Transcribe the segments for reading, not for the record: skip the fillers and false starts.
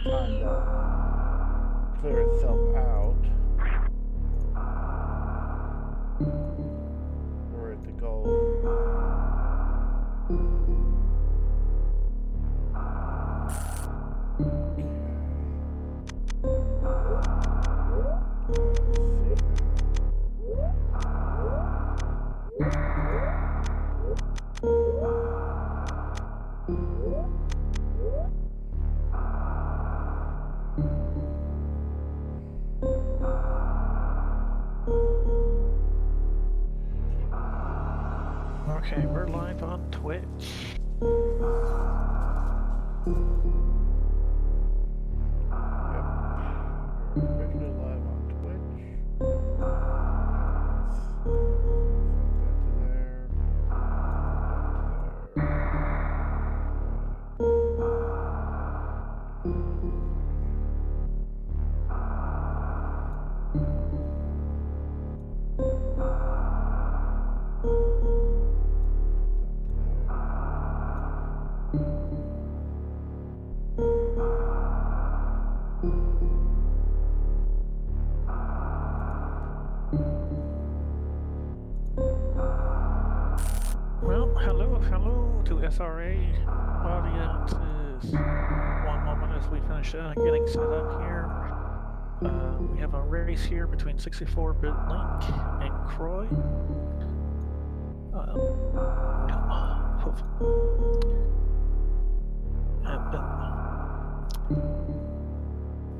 kind of clear itself out. For it to go. Okay, we're live on Twitch. Yep. We're officially live on Twitch. Well, hello to SRA audiences. One moment as we finish getting set up here. We have a race here between 64-bit Link and Croy.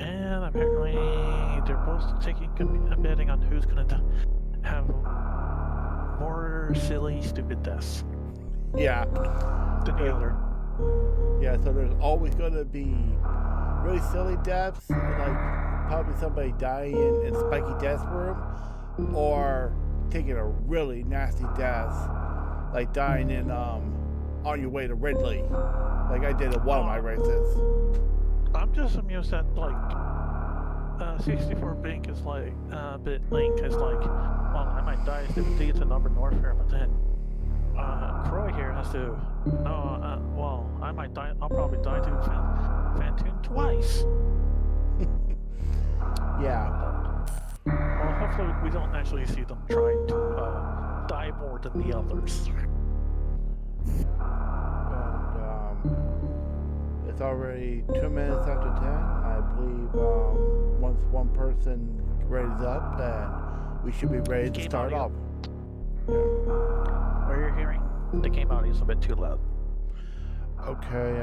And apparently they're both taking a betting on who's going to have more silly, stupid deaths. Yeah. Than the other. Yeah, so there's always going to be really silly deaths, like probably somebody dying in Spiky Death Room, or taking a really nasty death, like dying in On Your Way to Ridley, like I did in one of my races. I'm just amused that 64 Bink is bit Link is well, I might die if they get to number north here, but then Croy here has to well, I might die. I'll probably die to Fantoon twice. Yeah. Well, hopefully we don't actually see them trying to die more than the others. And it's already 2 minutes after 10. I believe once one person raises up, and we should be ready to start off. Yeah. Where you're hearing the game audio is a bit too loud. Okay,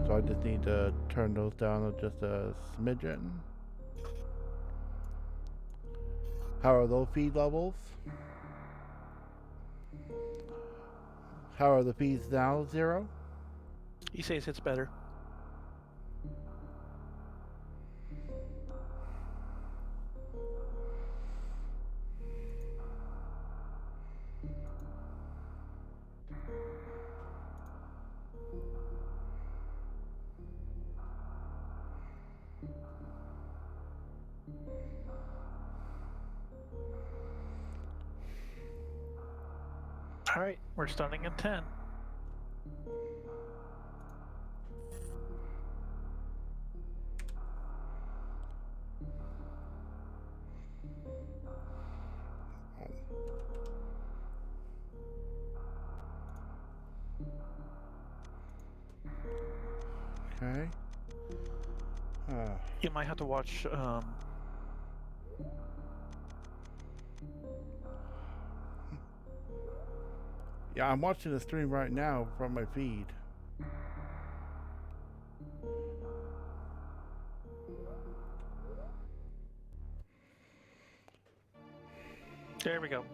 so I just need to turn those down just a smidgen. How are those feed levels? How are the feeds now, Zero? He says it's better. All right, we're starting at 10. Okay. You might have to watch. Yeah, I'm watching the stream right now from my feed. There we go.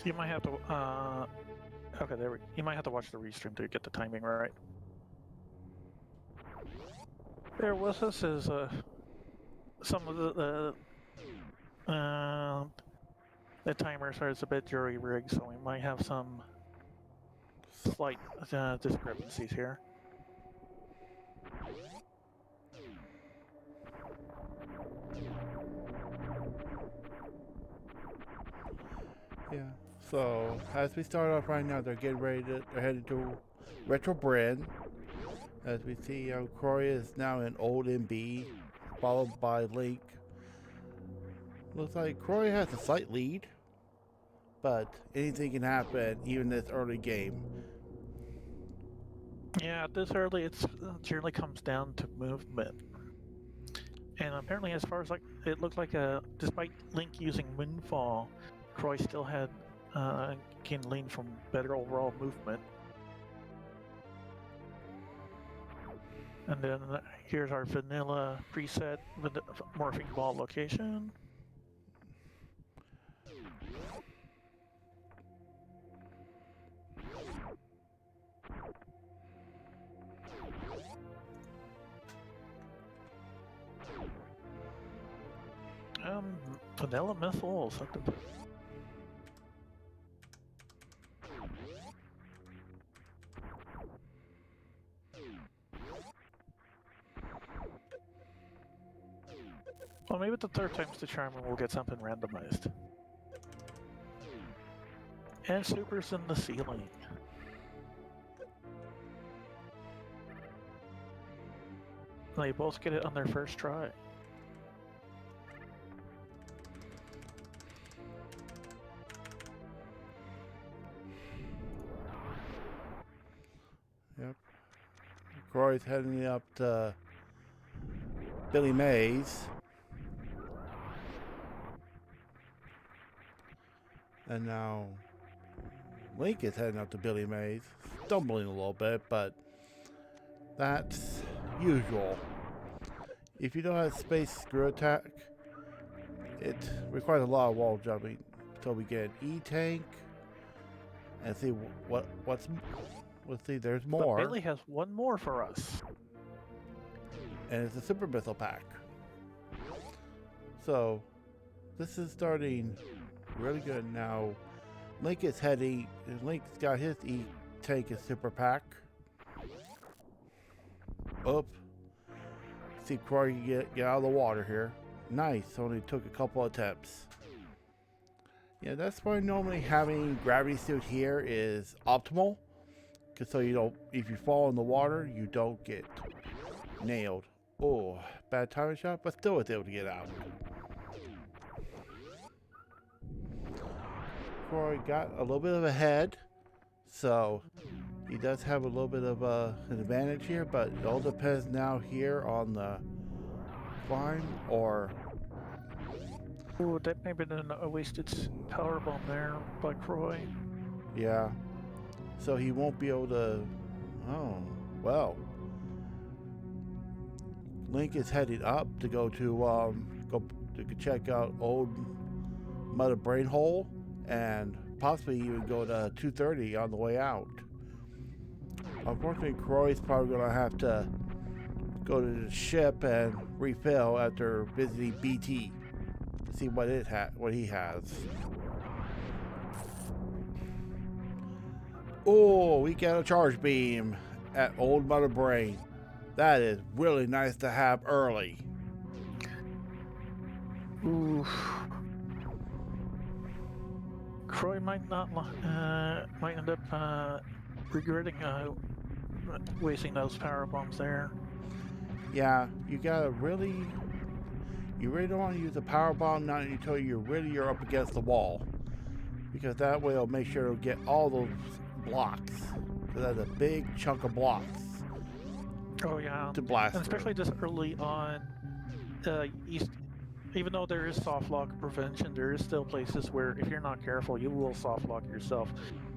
You might have to. Okay, there we. You might have to watch the restream to get the timing right. Bear with us as some of the timers are a bit jury-rigged, so we might have some slight discrepancies here. Yeah. So as we start off right now, they're getting ready to. They're headed to Retro Brand. As we see, Croy is now in old MB, followed by Link. Looks like Croy has a slight lead, but anything can happen even this early game. Yeah, this early, it generally comes down to movement. And apparently, as far as it looked like despite Link using Moonfall, Croy still had can lean from better overall movement. And then here's our vanilla preset with the morphing ball location. Vanilla missile or something. Well, maybe the third time's the charm and we'll get something randomized. And Super's in the ceiling. They both get it on their first try. Yep. Croy's heading up to Billy Mays. And now Link is heading up to Billy Mays, stumbling a little bit, but that's usual. If you don't have space screw attack, it requires a lot of wall jumping. So we get an E-tank and see what's. Let's see, there's more. But Billy has one more for us. And it's a super missile pack. So this is starting really good now. Link is heading. Link's got his E-tank and super pack. Up. See Croy get out of the water here. Nice. Only took a couple attempts. Yeah, that's why normally having gravity suit here is optimal. Cause so you don't, if you fall in the water, you don't get nailed. Oh, bad timing shot, but still was able to get out. Croy got a little bit of a head, so he does have a little bit of an advantage here, but it all depends now here on the climb or... Ooh, that may have been a wasted power bomb there by Croy. Yeah. So he won't be able to... Oh, well. Link is heading up to go to check out old Mother Brain Hole and possibly even go to 230 on the way out. Unfortunately, Croy's probably going to have to go to the ship and refill after visiting BT to see what he has. Oh, we got a charge beam at Old Mother Brain. That is really nice to have early. Oof. Croy might end up regretting wasting those power bombs there. Yeah, you really don't want to use a power bomb not until you're up against the wall, because that way it'll make sure it'll get all those blocks. So that's a big chunk of blocks. Oh yeah. To blast. And especially this early on, even though there is soft lock prevention, there is still places where if you're not careful, you will soft lock yourself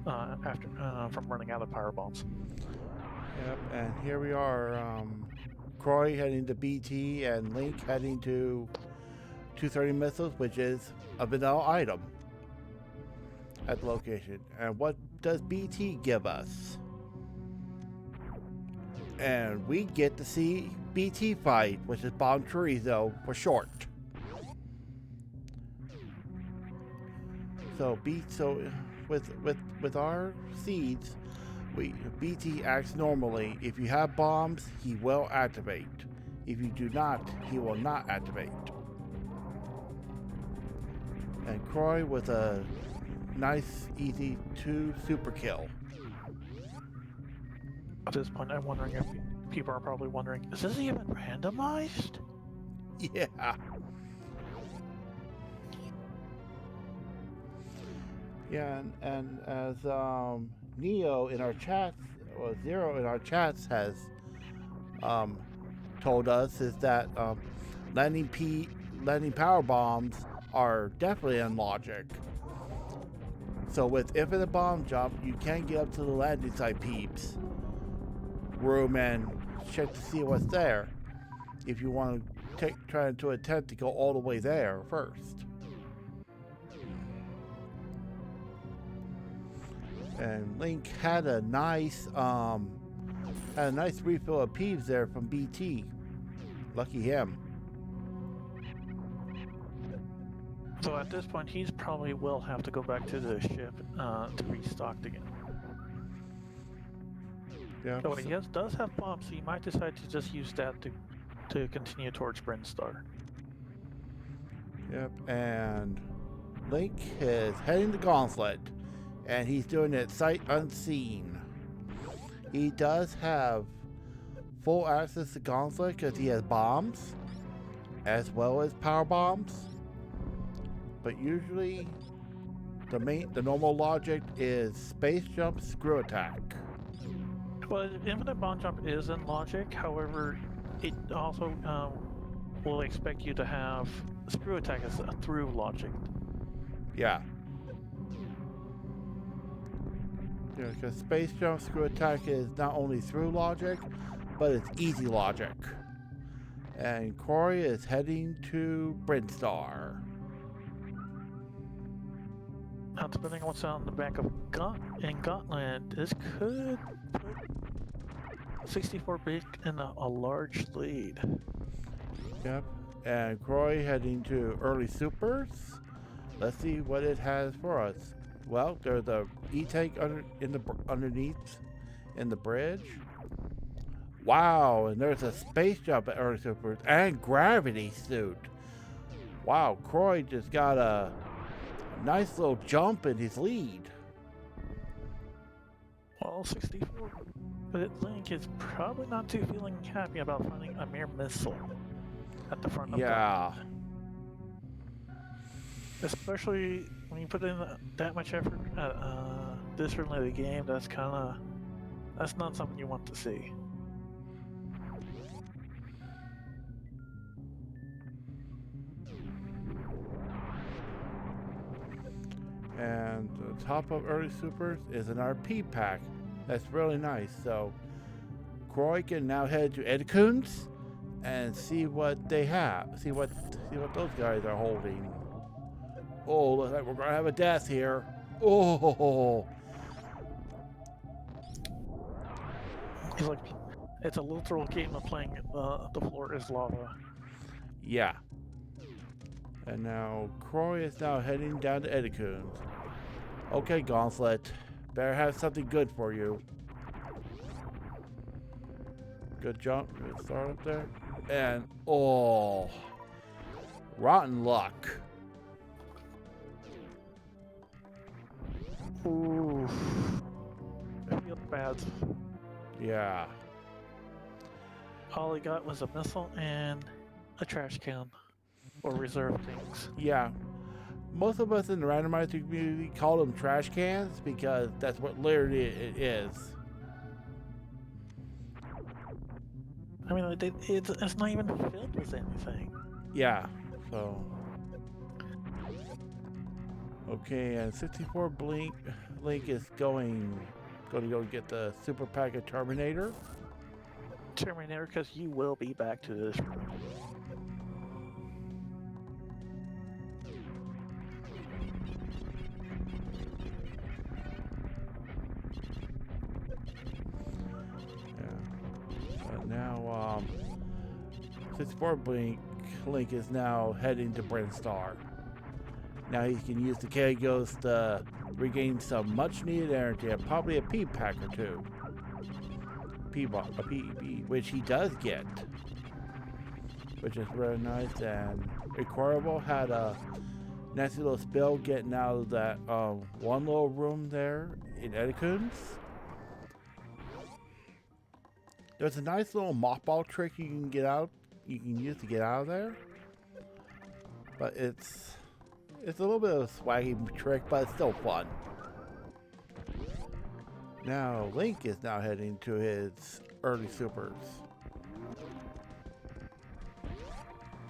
after from running out of power bombs. Yep, and here we are. Croy heading to BT and Link heading to 230 missiles, which is a vanilla item at the location. And what does BT give us? And we get to see BT fight, which is Bomb Chorizo for short. So with our seeds, BT acts normally. If you have bombs, he will activate. If you do not, he will not activate. And Croy with a nice, easy 2 super kill. At this point, I'm wondering if people are probably wondering, is this even randomized? Yeah. Yeah, and as Neo in our chats, or Zero in our chats has um, told us, is that landing power bombs are definitely in logic. So with infinite bomb jump, you can get up to the landing site peeps room and check to see what's there. If you want to try to attempt to go all the way there first. And Link had a nice refill of peeves there from BT. Lucky him. So at this point, he's probably will have to go back to the ship to restock again. Yeah. So he does have bombs, so he might decide to just use that to continue towards Brinstar. Yep, and Link is heading to Gauntlet, and he's doing it sight unseen. He does have full access to Gauntlet because he has bombs, as well as power bombs. But usually, the normal logic is space jump, screw attack. Well, infinite bomb jump is in logic. However, it also will expect you to have screw attack as a through logic. Yeah. Yeah, because space jump, screw attack is not only through logic, but it's easy logic. And Croy is heading to Brinstar. Now, depending on what's on the back of Gauntlet, this could put 64-bit in a large lead. Yep. And Croy heading to early supers. Let's see what it has for us. Well, there's a E-tank underneath in the bridge. Wow, and there's a space jump at early supers and gravity suit. Wow, Croy just got a nice little jump in his lead. Well, 64-bit Link is probably not too feeling happy about finding a mere missile at the front of Yeah. Gauntlet. Especially when you put in that much effort at this early in the game, that's not something you want to see. And the top of early supers is an RP pack. That's really nice. So Croy can now head to Edcoons and see what they have. See what those guys are holding. Oh, looks like we're gonna have a death here. Oh, It's a literal game of playing the floor is lava. yeah. And now Croy is now heading down to Edcoons. Okay, Gauntlet. Better have something good for you. Good jump. Good start up there. And oh, rotten luck. Ooh, I feel bad. Yeah. All he got was a missile and a trash can, or reserve things. Yeah. Most of us in the randomizer community call them trash cans because that's what literally it is. I mean, it's not even filled with anything. Yeah. So. Okay, and 64 Link is going to go get the super pack of Terminator. Terminator, because you will be back to this room. Now, 64 Link is now heading to Brinstar. Now he can use the K-Ghost to regain some much-needed energy and probably a P-pack or two. Which he does get. Which is really nice. And Requirable had a nasty little spill getting out of that one little room there in Edcoons. There's a nice little mothball trick you can get out. You can use to get out of there, but it's a little bit of a swaggy trick, but it's still fun. Now Link is now heading to his early supers,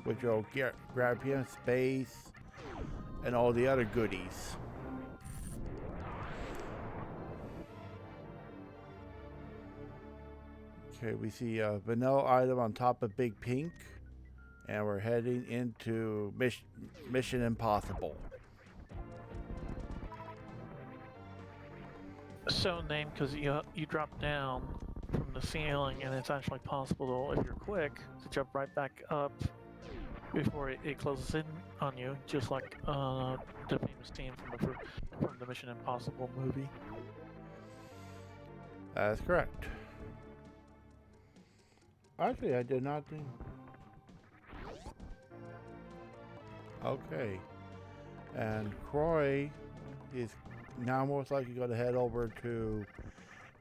which will grab him space and all the other goodies. Okay, we see a vanilla item on top of Big Pink, and we're heading into Mission Impossible. So named because you drop down from the ceiling, and it's actually possible, if you're quick, to jump right back up before it closes in on you, just like the famous scene from the Mission Impossible movie. That's correct. Actually, I did not think. Okay. And Croy is now most likely going to head over to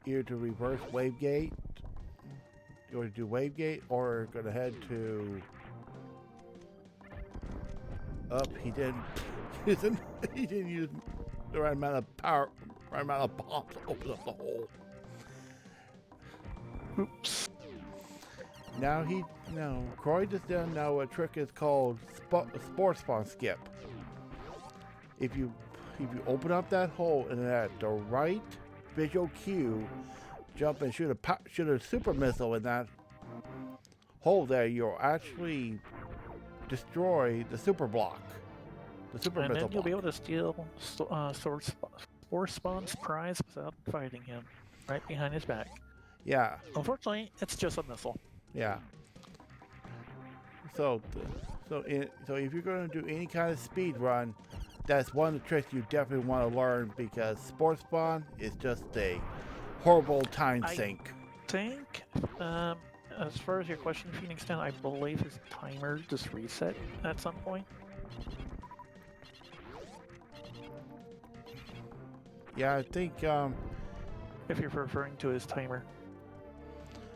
either to reverse Wave Gate, or to do Wave Gate, or going to head to. Up, he didn't. He didn't use the right amount of power, right amount of bombs to open up the hole. Oops. Now Croy just doesn't know what trick is called Sport Spawn Skip. If you open up that hole and at the right visual cue, jump and shoot a super missile in that hole there, you'll actually destroy the super block. The super missile block. And then you'll be able to steal Sport Spawn's prize without fighting him, right behind his back. Yeah. Unfortunately, it's just a missile. Yeah. So if you're going to do any kind of speed run, that's one of the tricks you definitely want to learn, because Sports Spawn is just a horrible time sink. I think, as far as your question, Phoenix Down, I believe his timer just reset at some point. Yeah, I think. If you're referring to his timer.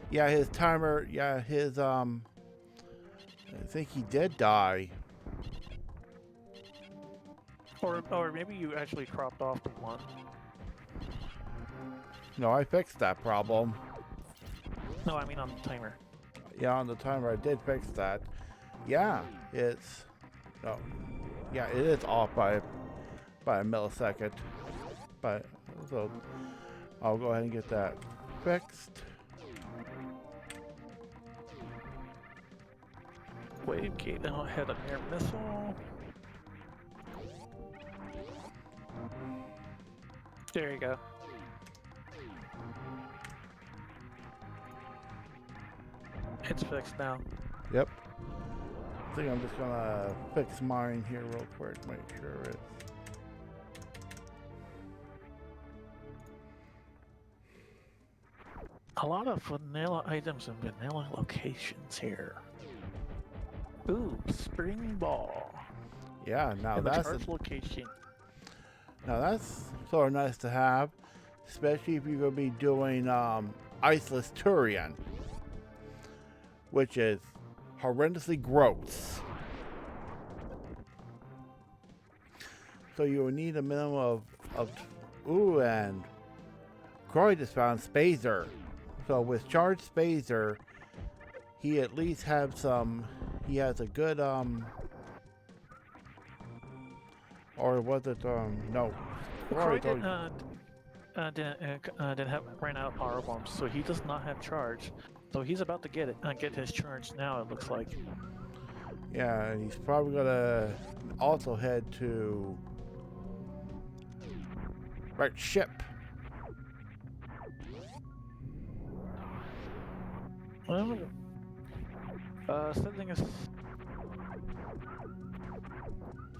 Yeah, his timer. Yeah, his I think he did die. Or maybe you actually cropped off the one. No, I fixed that problem. No, I mean on the timer. Yeah, on the timer I did fix that. Yeah, it's no. Yeah, it is off by a millisecond. But so I'll go ahead and get that fixed. Wave Gate now had an air missile. There you go. It's fixed now. Yep. I think I'm just gonna fix mine here real quick, make sure it's. A lot of vanilla items and vanilla locations here. Ooh, spring ball. Yeah, now in the that's charge location. Now that's sort of nice to have, especially if you're going to be doing Iceless Turian, which is horrendously gross. So you will need a minimum of ooh, and Croy just found Spazer. So with Charged Spazer, he at least have some, he has a good or was it no? Croy didn't ran out of power bombs, so he does not have charge. So he's about to get his charge now. It looks like. Yeah, and he's probably gonna also head to right ship. Well,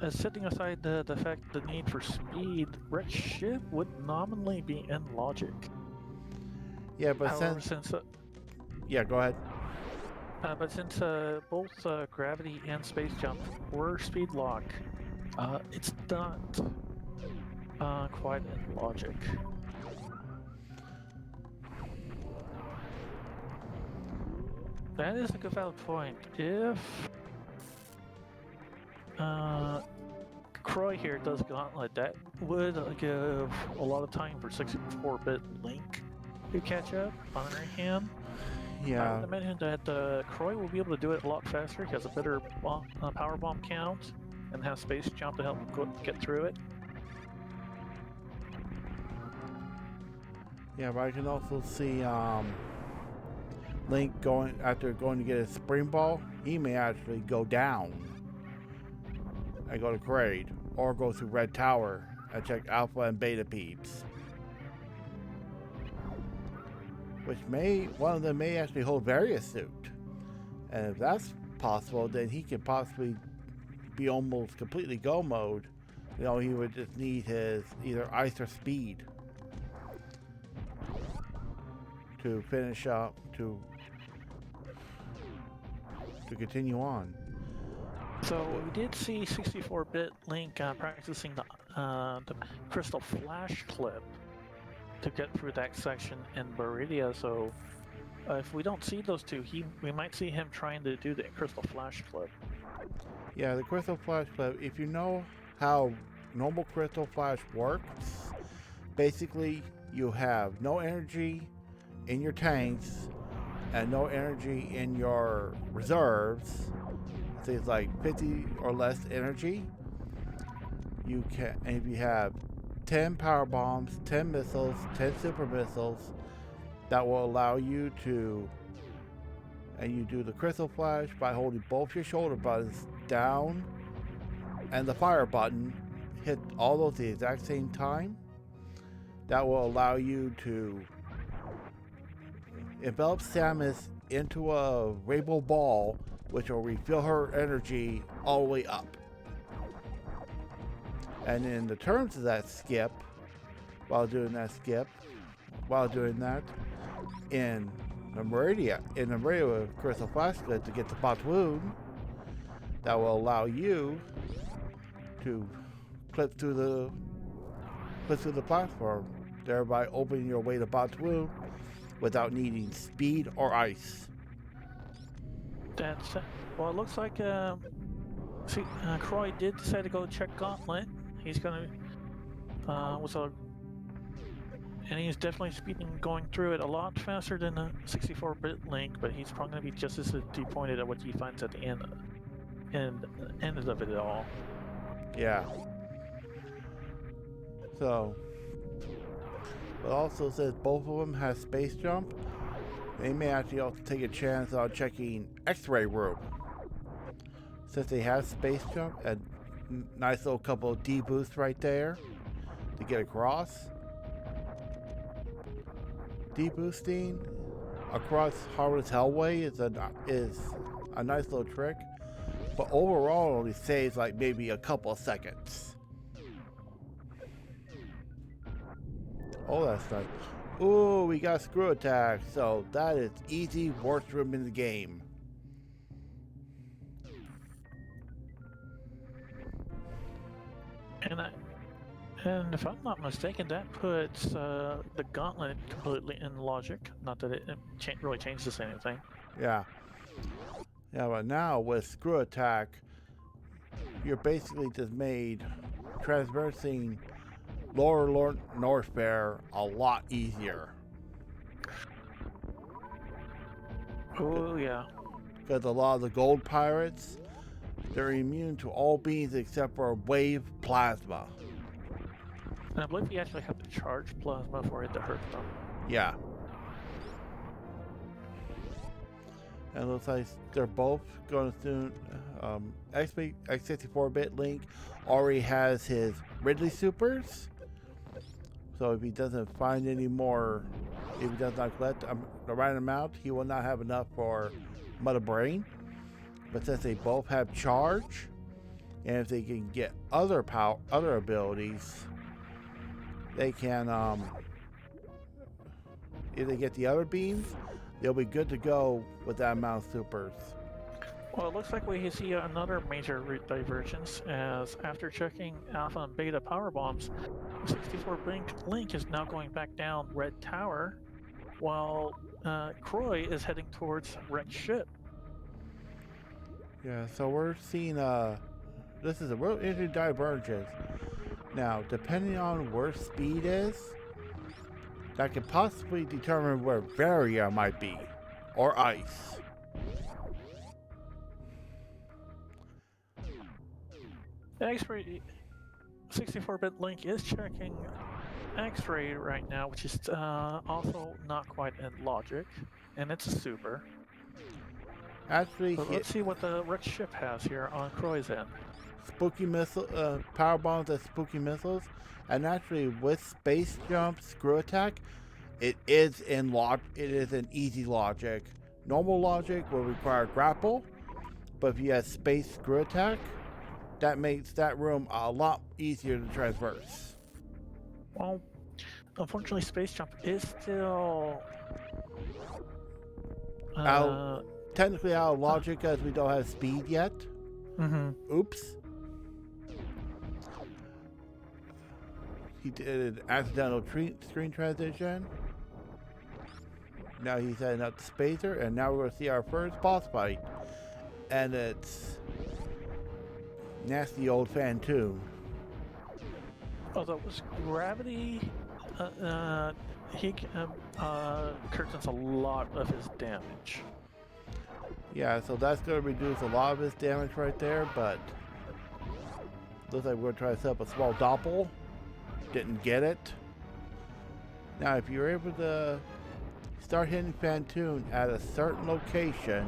setting aside the fact the need for speed, red ship would nominally be in logic. Yeah, but However, since yeah, go ahead. But since both gravity and space jump were speed lock, it's not quite in logic. That is a good valid point. If Croy here does Gauntlet, that would give a lot of time for 64-bit Link to catch up. On the other hand, I Yeah, would imagine that Croy will be able to do it a lot faster. He has a better power bomb count and has space jump to help get through it. yeah, but I can also see Link going after going to get his spring ball. He may actually go down and go to Kraid, or go through Red Tower and check Alpha and Beta peeps. Which one of them may actually hold Various Suit. And if that's possible, then he could possibly be almost completely go mode. You know, he would just need his either ice or speed to finish up, to continue on. So we did see 64-bit Link practicing the Crystal Flash clip to get through that section in Viridia. So if we don't see those two, we might see him trying to do the Crystal Flash clip. Yeah, the Crystal Flash clip, if you know how normal Crystal Flash works, basically you have no energy in your tanks and no energy in your reserves. So it's like 50 or less energy. You can, and if you have 10 power bombs, 10 missiles, 10 super missiles, that will allow you to, and you do the Crystal Flash by holding both your shoulder buttons down and the fire button, hit all those at the exact same time. That will allow you to envelop Samus into a rainbow ball, which will refill her energy all the way up. And in the terms of that skip, while doing that, in the Meridia with Crystal Flash Clip to get the bot wound, that will allow you to clip through the platform, thereby opening your way to bot wound without needing speed or ice. That's well. It looks like Croy did decide to go check Gauntlet. He's gonna and he's definitely going through it a lot faster than a 64-bit Link, but he's probably gonna be just as disappointed at what he finds at the end of it all. Yeah. So, it also says both of them have space jump. They may actually also take a chance on checking X-ray room. Since they have space jump, a nice little couple of D boosts right there to get across. D boosting across Harvard's Hellway is a nice little trick, but overall it only saves like maybe a couple of seconds. Oh, that's nice. Ooh, we got screw attack, so that is easy, worst room in the game. And if I'm not mistaken, that puts the Gauntlet completely in logic. Not that it really changes anything. Yeah. Yeah, but now with screw attack, you're basically just made traversing Lower North Fair a lot easier. Oh, yeah. Because a lot of the gold pirates, they're immune to all beams except for wave plasma. And I believe you actually have to charge plasma for it to hurt them. Yeah. And it looks like they're both going to soon. X64-bit Link already has his Ridley Supers. So if he doesn't find any more, if he does not collect the right amount, he will not have enough for Mother Brain. But since they both have charge, and if they can get other abilities, they can, if they get the other beams, they'll be good to go with that amount of supers. Well, it looks like we see another major route divergence, as after checking Alpha and Beta power bombs, 64 Link is now going back down Red Tower, while Croy is heading towards wrecked ship. Yeah, so we're seeing this is a real interesting divergence. Now, depending on where speed is, that could possibly determine where Varia might be, or ice. X-ray 64-bit Link is checking X-ray right now, which is also not quite in logic, and it's a super. Actually, But let's see what the wrecked ship has here on Croy's end. spooky missile, power bombs as spooky missiles, and actually with space jump, screw attack, it is in easy logic. Normal logic will require grapple, but if you have space screw attack, that makes that room a lot easier to traverse. Well, unfortunately, space jump is still Technically out of logic as we don't have speed yet. Oops. He did an accidental screen transition. Now he's heading up to Spacer, and now we're going to see our first boss fight. And it's nasty old Phantom. Although it was gravity, he curtains a lot of his damage. Yeah, so that's going to reduce a lot of his damage right there, but looks like we're going to try to set up a small doppel. Didn't get it. Now, if you're able to start hitting Phantom at a certain location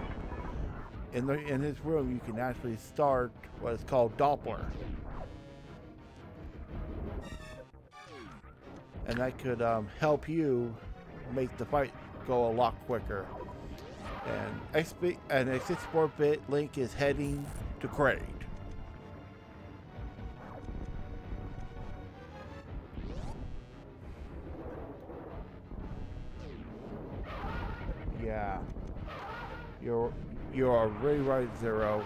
in his room, you can actually start what is called Doppler. And that could help you make the fight go a lot quicker. And a 64-bit Link is heading to Kraid. Yeah, you're really right, Zero.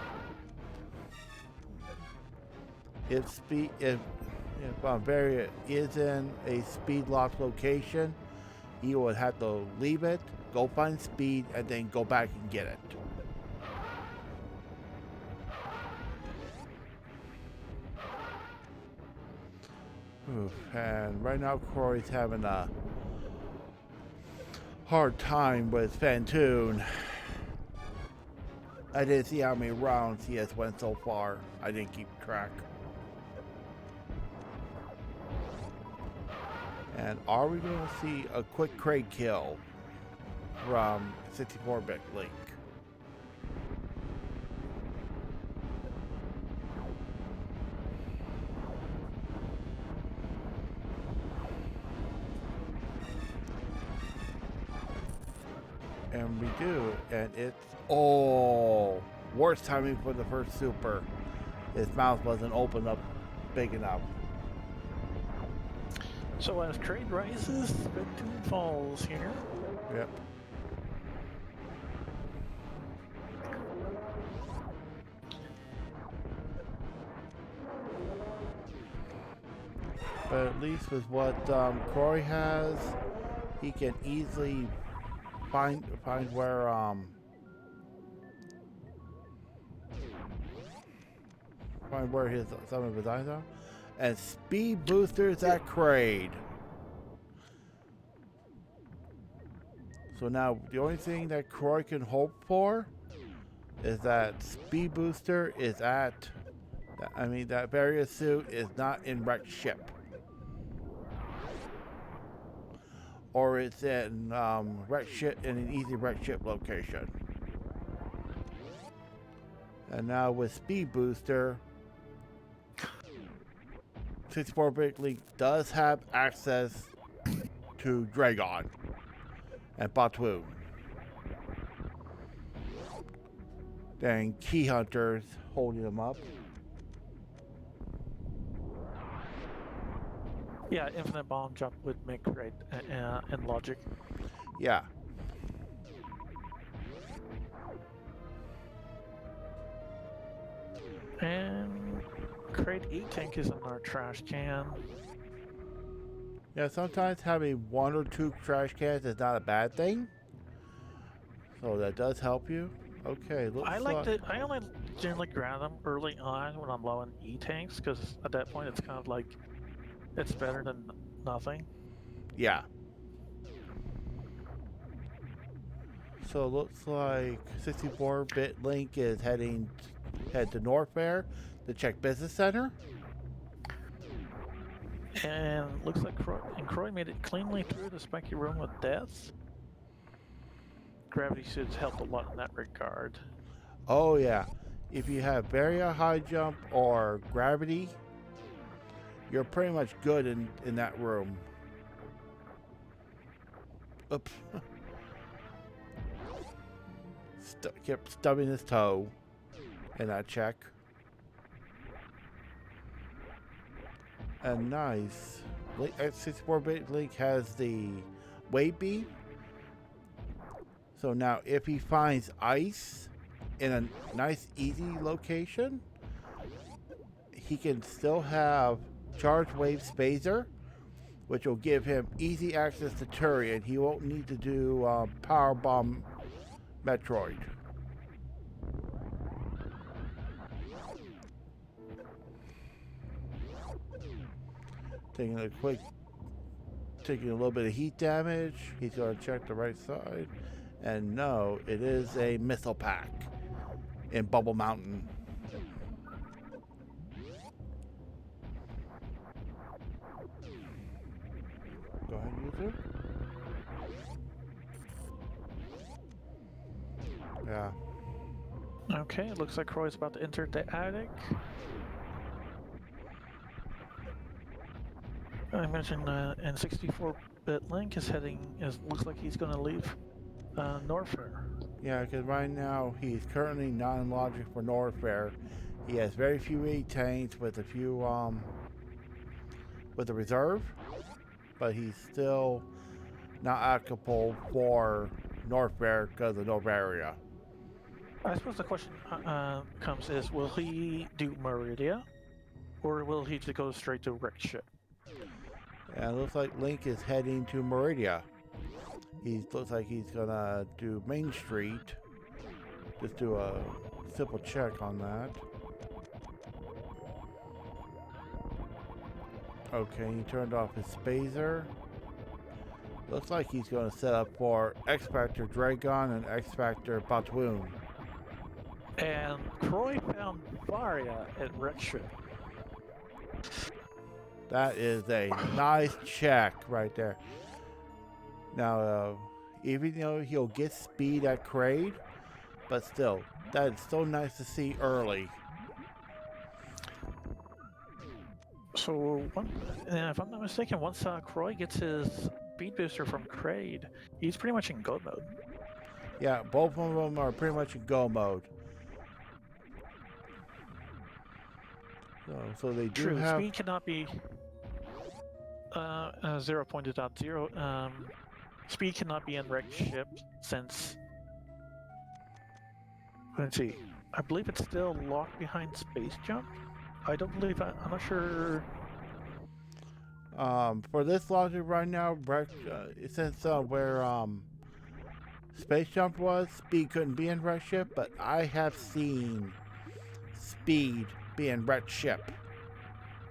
If Varia is in a speed lock location, you would have to leave it, go find speed, and then go back and get it. Oof, and right now Croy's having a hard time with Phantom. I didn't see how many rounds he has went so far. I didn't keep track. And are we going to see a quick Kraid kill from 64-bit Link? And we do, and it's worst timing for the first super. His mouth wasn't open up big enough. So as Kraid rises, Phantom falls here. Yep. But at least with what Croy has, he can easily find where some of his eyes are, and speed boosters at Kraid. So now the only thing that Croy can hope for is that speed booster is at, that Varia suit is not in wrecked ship, or it's in wrecked ship, in an easy wrecked ship location. And now with speed booster, 64-bit Link does have access to Dragon and Batu. Then Key Hunter's holding him up. Yeah, infinite bomb jump would make Kraid in logic. Yeah. And Kraid 8 tank is in our trash can. Yeah, sometimes having one or two trash cans is not a bad thing. So that does help you. Okay, looks I only generally grab them early on when I'm low on E-tanks, because at that point it's kind of like, it's better than nothing. Yeah. So it looks like 64-bit Link is head to Norfair to check Business Center. And looks like Croy made it cleanly through the spiky room with death. Gravity suits helped a lot in that regard. Oh yeah. If you have barrier, high jump, or gravity, you're pretty much good in that room. Oops. Kept stubbing his toe in that check. And nice. 64-bit Link has the wave beam. So now if he finds ice in a nice easy location, he can still have charge wave spazer, which will give him easy access to Turian. He won't need to do power bomb Metroid. Taking a little bit of heat damage. He's going to check the right side. And no, it is a missile pack in Bubble Mountain. Go ahead, user. Yeah. Okay, it looks like Croy's about to enter the attic. I mentioned in 64-bit Link looks like he's going to leave Norfair. Yeah, because right now he's currently non-logic for Norfair. He has very few E-tanks with a few with a reserve, but he's still not applicable for Norfair because of no barrier. I suppose the question comes is, will he do Meridia, or will he just go straight to Wrecked Ship? And it looks like Link is heading to Meridia. Looks like he's gonna do Main Street. Just do a simple check on that. Okay, he turned off his spazer. Looks like he's gonna set up for X Factor Dragon and X Factor Batoon. And Croy found Varia at Wrecked Ship. That is a nice check right there. Now, even though he'll get speed at Kraid, but still, that is so nice to see early. So, if I'm not mistaken, once Croy gets his speed booster from Kraid, he's pretty much in go mode. Yeah, both of them are pretty much in go mode. So they do have... Speed cannot be... Zero pointed out. Speed cannot be in Wrecked Ship since... Let's see. I believe it's still locked behind Space Jump. I don't believe... I'm not sure... For this logic right now, since where Space Jump was, Speed couldn't be in Wrecked Ship, but I have seen Speed be in Wrecked Ship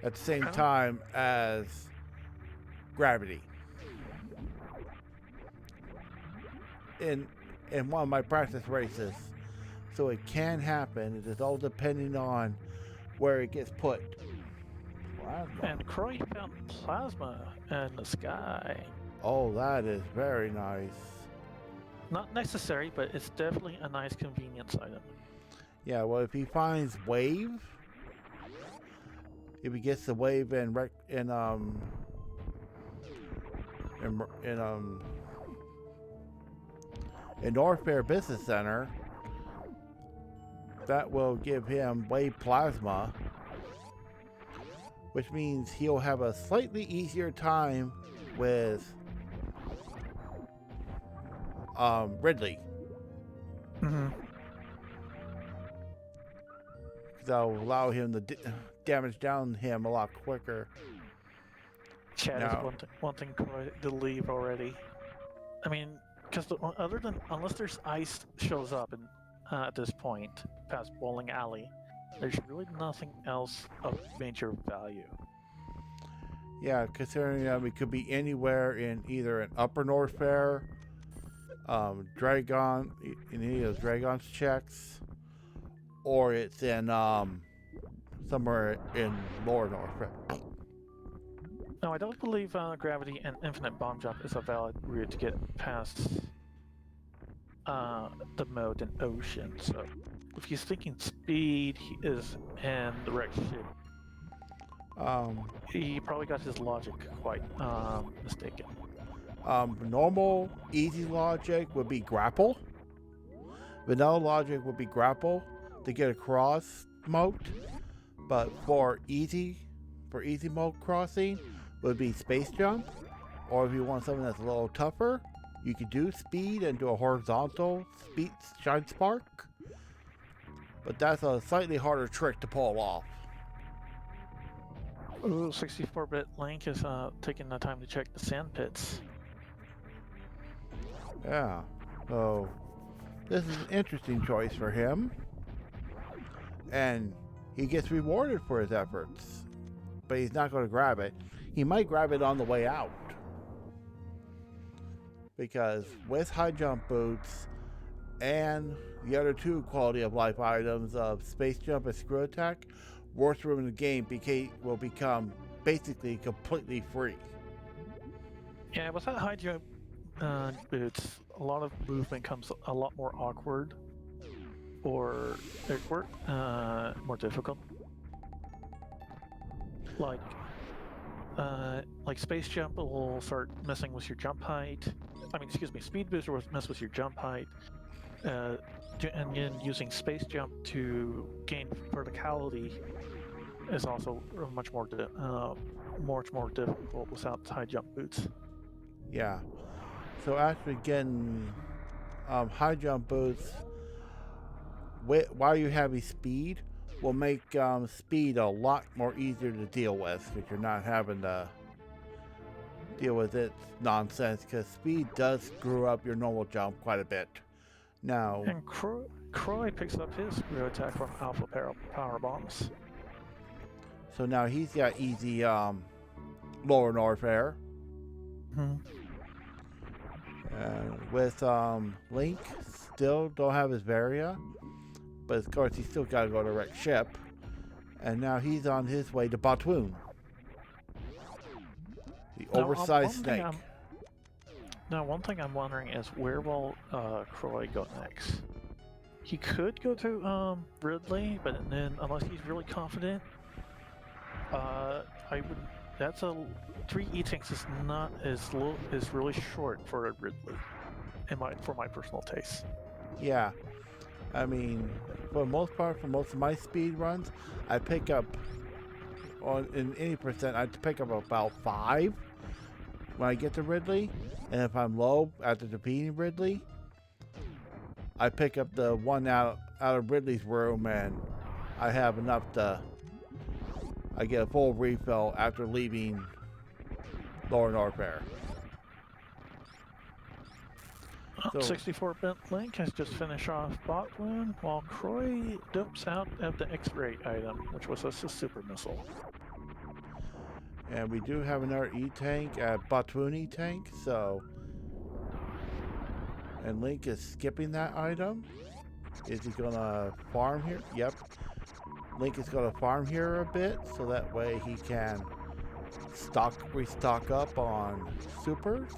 at the same time as Gravity. In one of my practice races. So it can happen. It is all depending on where it gets put. Plasma. And Croy found plasma in the sky. Oh, that is very nice. Not necessary, but it's definitely a nice convenience item. Yeah, well, if he finds wave, if he gets the wave in Norfair Business Center, that will give him wave plasma, which means he'll have a slightly easier time with Ridley. Mm-hmm. That'll allow him to damage down him a lot quicker. Chad is wanting Croy to leave already. I mean, because other than unless there's ice shows up in, at this point past bowling alley, there's really nothing else of major value. Yeah, considering it could be anywhere in either an Upper North Fair, Dragon, in any of those Dragon's checks, or it's in somewhere in Lower North Fair. No, I don't believe gravity and infinite bomb jump is a valid route to get past the mode in ocean. So if he's thinking speed, he is in the wreck ship. He probably got his logic quite mistaken. Normal, easy logic would be grapple. Vanilla logic would be grapple to get across moat. But for easy mode crossing would be space jump. Or if you want something that's a little tougher, you could do speed and do a horizontal speed shine spark. But that's a slightly harder trick to pull off. Ooh, 64-bit Link is taking the time to check the sand pits. Yeah, so this is an interesting choice for him. And he gets rewarded for his efforts. But he's not going to grab it. He might grab it on the way out. Because with high jump boots and the other two quality of life items of space jump and screw attack, worst room in the game will become basically completely free. Yeah, with that high jump boots, a lot of movement comes a lot more awkward or more difficult. Like space jump will start messing with your jump height. Speed boost will mess with your jump height. And then using space jump to gain verticality is also much more difficult without high jump boots. Yeah. So actually getting high jump boots while you have speed will make speed a lot more easier to deal with because you're not having to deal with its nonsense, because speed does screw up your normal jump quite a bit. Now, and Croy picks up his screw attack from Alpha Power Bombs. So now he's got easy Lower North Fair. With Link, still don't have his Varia, but of course he's still got to go to wreck ship. And now he's on his way to Batwoon. The oversized snake. One thing I'm wondering is where will Croy go next? He could go to Ridley, but then unless he's really confident, That's 3 E-tanks is not is really short for a Ridley, for my personal taste. Yeah, I mean, for the most part, for most of my speed runs, I pick up in any percent, I pick up about 5 when I get to Ridley, and if I'm low after defeating Ridley, I pick up the one out of Ridley's room, and I have enough to. I get a full refill after leaving Lower North Fair. So, 64-bit Link has just finished off Batwoon, while Croy dumps out of the X-ray item, which was a super missile. And we do have another E-tank at Batwoon E-tank, so... And Link is skipping that item. Is he gonna farm here? Yep. Link is gonna farm here a bit, so that way he can restock up on supers.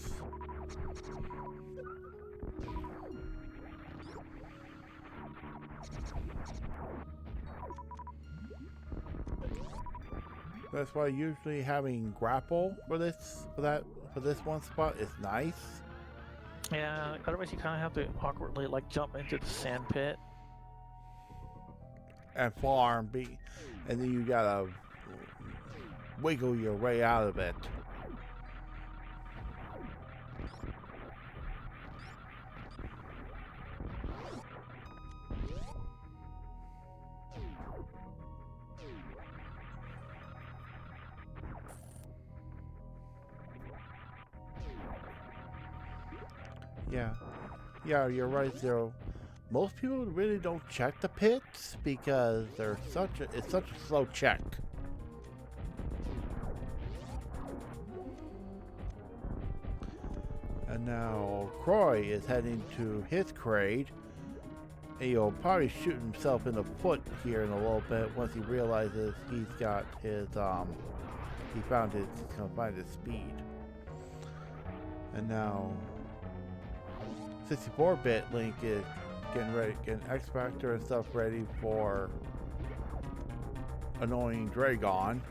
That's why usually having grapple for this one spot is nice. Yeah, otherwise you kind of have to awkwardly jump into the sand pit and farm, and then you gotta wiggle your way out of it. Yeah, Yeah, you're right, Zero. Most people really don't check the pits because it's such a slow check. And now Croy is heading to his crate. And he'll probably shoot himself in the foot here in a little bit once he realizes he's got his he's gonna find his speed. And now 64-bit Link is getting X Factor and stuff ready for annoying Dragon.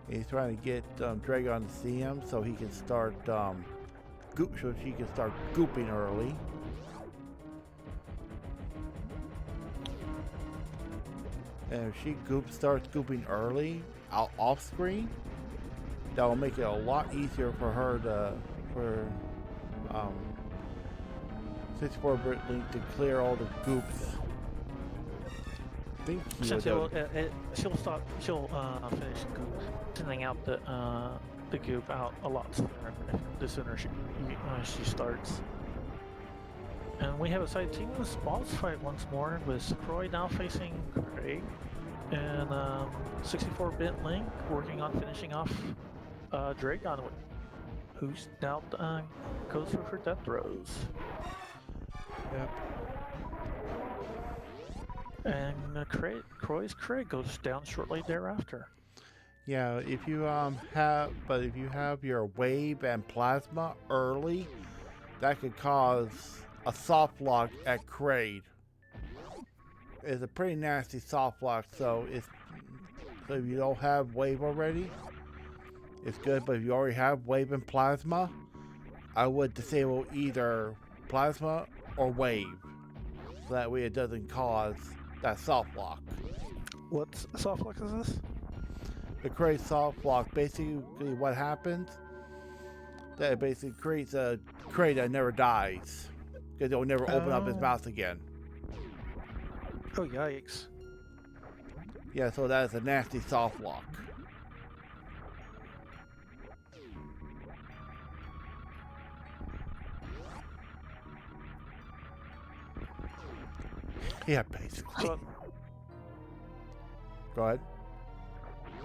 He's trying to get Dragon to see him so he can start she can start gooping early. And if she starts gooping early off screen, that will make it a lot easier for her for 64-bit Link to clear all the goops. I think she'll finish sending out the goop out a lot sooner the sooner she starts. And we have a simultaneous boss fight once more with Croy now facing Craig and 64-bit Link working on finishing off Dragon, who's now goes through her death throes. Yep. And Croy's Craig goes down shortly thereafter. Yeah, if you have your wave and plasma early, that could cause a soft lock at Kraid. It's a pretty nasty soft lock, so if you don't have wave already, it's good. But if you already have wave and plasma, I would disable either plasma or wave, so that way it doesn't cause that soft lock. What soft lock is this? The Kraid soft lock, basically what happens, that it basically creates a Kraid that never dies. Because it'll never open up his mouth again. Oh, yikes. Yeah, so that is a nasty soft lock. Yeah, basically. Go ahead.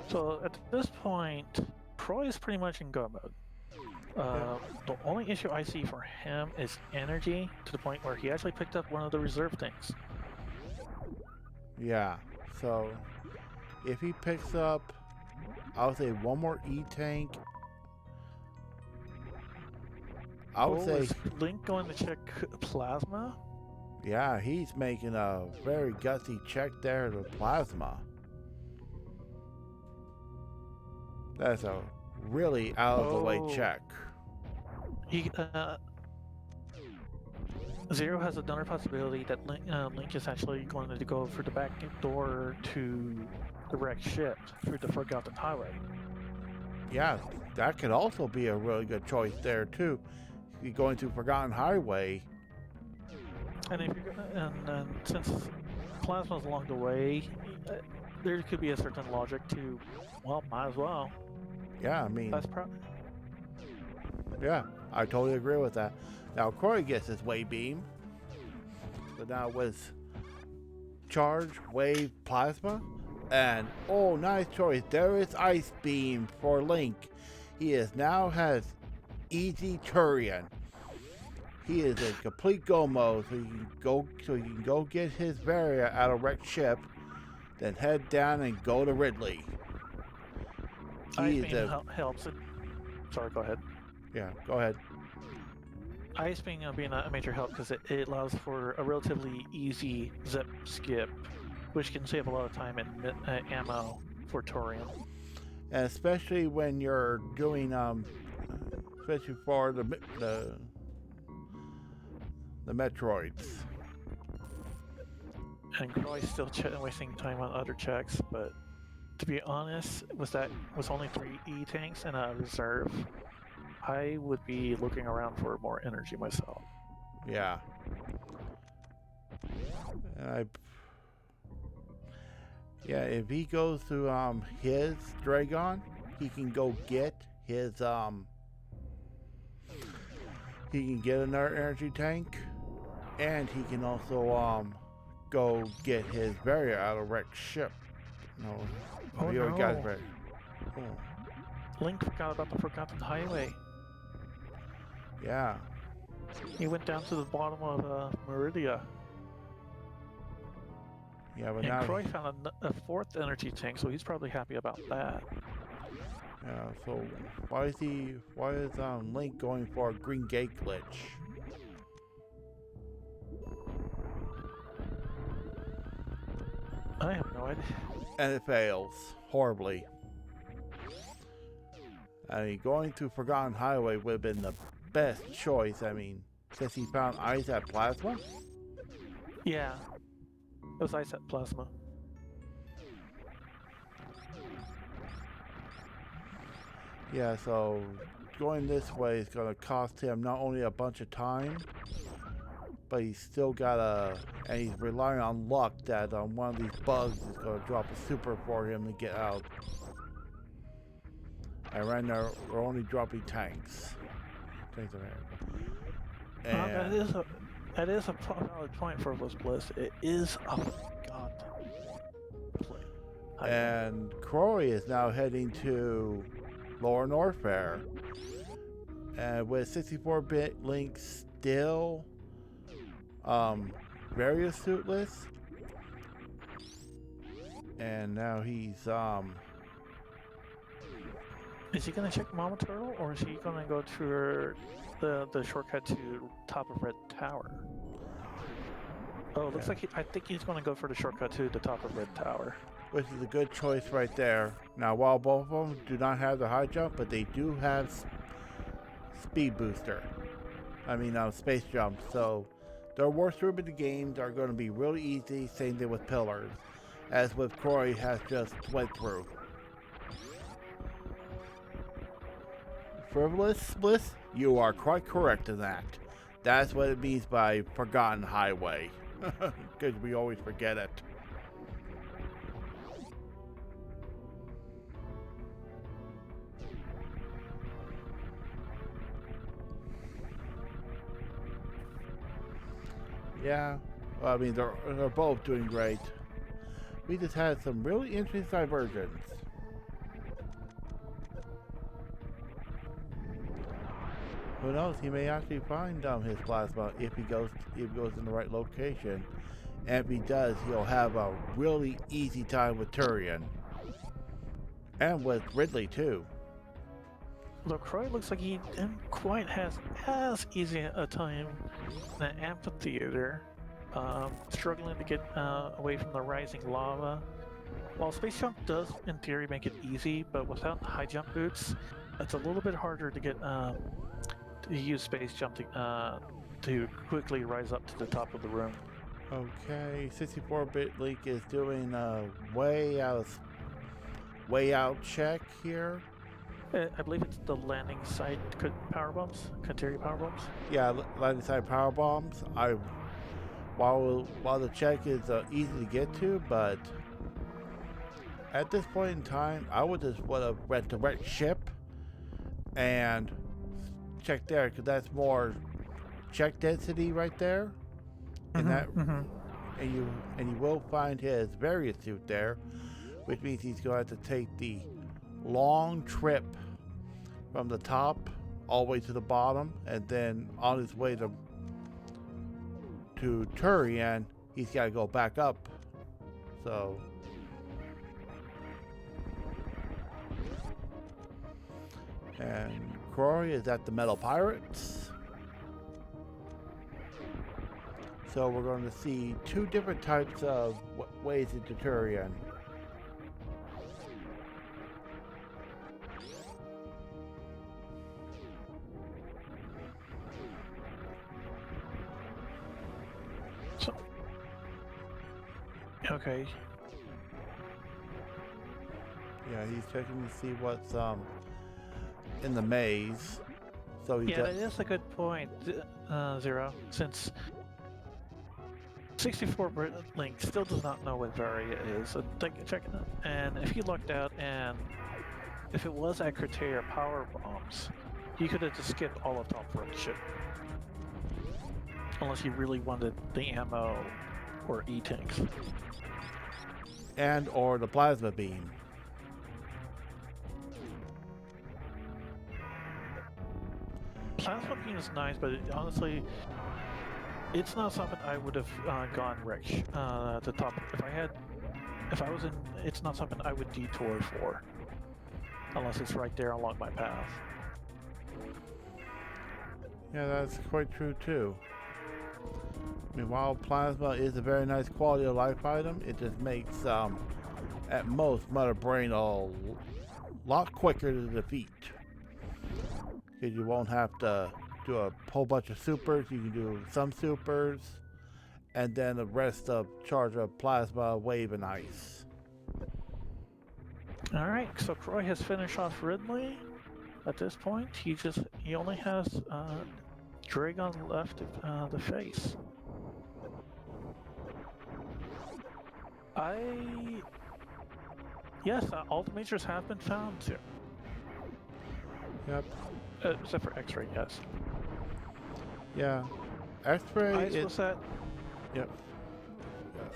So at this point, Croy is pretty much in go mode. The only issue I see for him is energy, to the point where he actually picked up one of the reserve things. Yeah, so if he picks up, I would say one more E-Tank. I would say... Is Link going to check plasma? Yeah, he's making a very gutsy check there to plasma. That's a really out-of-the-way check. Zero has another possibility that Link is actually going to go for the back door to the wrecked ship through the Forgotten Highway. Yeah, that could also be a really good choice there too. If you're going to Forgotten Highway. And if and since plasma's along the way, there could be a certain logic to, well, might as well. Yeah, I mean, that's yeah, I totally agree with that. Now Croy gets his wave beam, so now with charge, wave, plasma, and oh, nice choice. There is ice beam for Link. He now has easy Turian. He is in complete go mode, so he can go get his Varia out of wrecked ship, then head down and go to Ridley. Ice beam helps it. Sorry, go ahead. Yeah, go ahead. Ice being being a major help because it allows for a relatively easy zip skip, which can save a lot of time and ammo for Torium. And especially when you're doing, especially for the Metroids. And Croy's still wasting time on other checks, but to be honest, with only 3 E-tanks and a reserve, I would be looking around for more energy myself. Yeah. Yeah, if he goes to his Dragon, he can go get his he can get another energy tank, and he can also go get his very out of wreck ship. No, Oh, he already got his no. ready. Oh, Link forgot about the Forgotten Highway. yeah. He went down to the bottom of Meridia. Yeah, but And now Croy found a fourth energy tank, so he's probably happy about that. yeah, so why is Link going for a green gate glitch? I have no idea. And it fails horribly. I mean, going to Forgotten Highway would have been the best choice. I mean, since he found ice at plasma. Yeah. It was ice at plasma. Yeah, so going this way is going to cost him not only a bunch of time, but he's still got and he's relying on luck that one of these bugs is going to drop a super for him to get out. And right now, we're only dropping tanks. And that is a valid point for Bliss. It is a forgotten play. And Croy is now heading to Lower Norfair. And with 64-bit Link still very suitless. And now he's Is he gonna check Mama Turtle, or is he gonna go to the shortcut to top of Red Tower? Oh, it looks like I think he's gonna go for the shortcut to the top of Red Tower. Which is a good choice right there. Now, while both of them do not have the high jump, but they do have speed booster. I mean, space jump. So their worst room in the games are going to be really easy. Same thing with pillars, as with Croy has just went through. Frivolous Bliss, you are quite correct in that. That's what it means by Forgotten Highway. Because we always forget it. Yeah, well, I mean, they're both doing great. We just had some really interesting divergence. Who knows? He may actually find his plasma if he goes in the right location, and if he does, he'll have a really easy time with Turian, and with Ridley too. Though Croy looks like he didn't quite have as easy a time in the amphitheater, struggling to get away from the rising lava. While space jump does, in theory, make it easy, but without high jump boots, it's a little bit harder to get to use space jump to quickly rise up to the top of the room. Okay, 64-bit Link is doing a way out check here. I believe it's the landing site power bombs, Kateri power bombs. Yeah, landing side power bombs. While the check is easy to get to, but at this point in time, I would just want to rent the right ship and check there, because that's more check density right there, and and you will find his various suit there, which means he's going to have to take the long trip from the top all the way to the bottom, and then on his way to Turian, he's got to go back up. So and Croy is at the Metal Pirates. So we're going to see two different types of ways into Turian. Okay. Yeah, he's checking to see what's in the maze. So he that is a good point, Zero. Since 64-bit Link still does not know what Varia is, so check it out. And if he lucked out, and if it was at Criteria power bombs, he could have just skipped all of top right ship. unless he really wanted the ammo or E-tanks. And or the plasma beam. Plasma beam is nice, but honestly, it's not something I would have gone rich at the top. If I was in, it's not something I would detour for, unless it's right there along my path. Yeah, that's quite true too. I mean, while plasma is a very nice quality of life item, it just makes, at most, Mother Brain a lot quicker to defeat. Because you won't have to do a whole bunch of supers. You can do some supers, and then the rest of charge of plasma, wave, and ice. All right, so Croy has finished off Ridley. At this point, he only has Dragon left to face. Yes, all the majors have been found too. Yep. Except for X-ray, yes. Yeah. X-ray. Ice was at. Yep.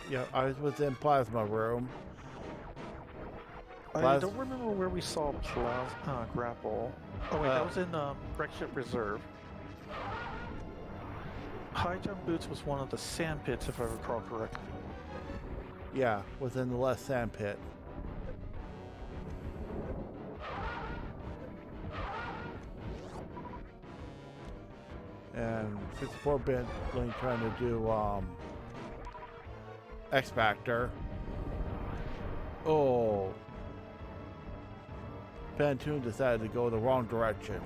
Yeah, Ice was in plasma room. I don't remember where we saw Grapple. Oh wait, that was in Wreckship Reserve. High Jump Boots was one of the sand pits, if I recall correctly. Yeah, was in the left sand pit. And 64-bit Link trying to do X Factor. Oh. Pantoon decided to go the wrong direction.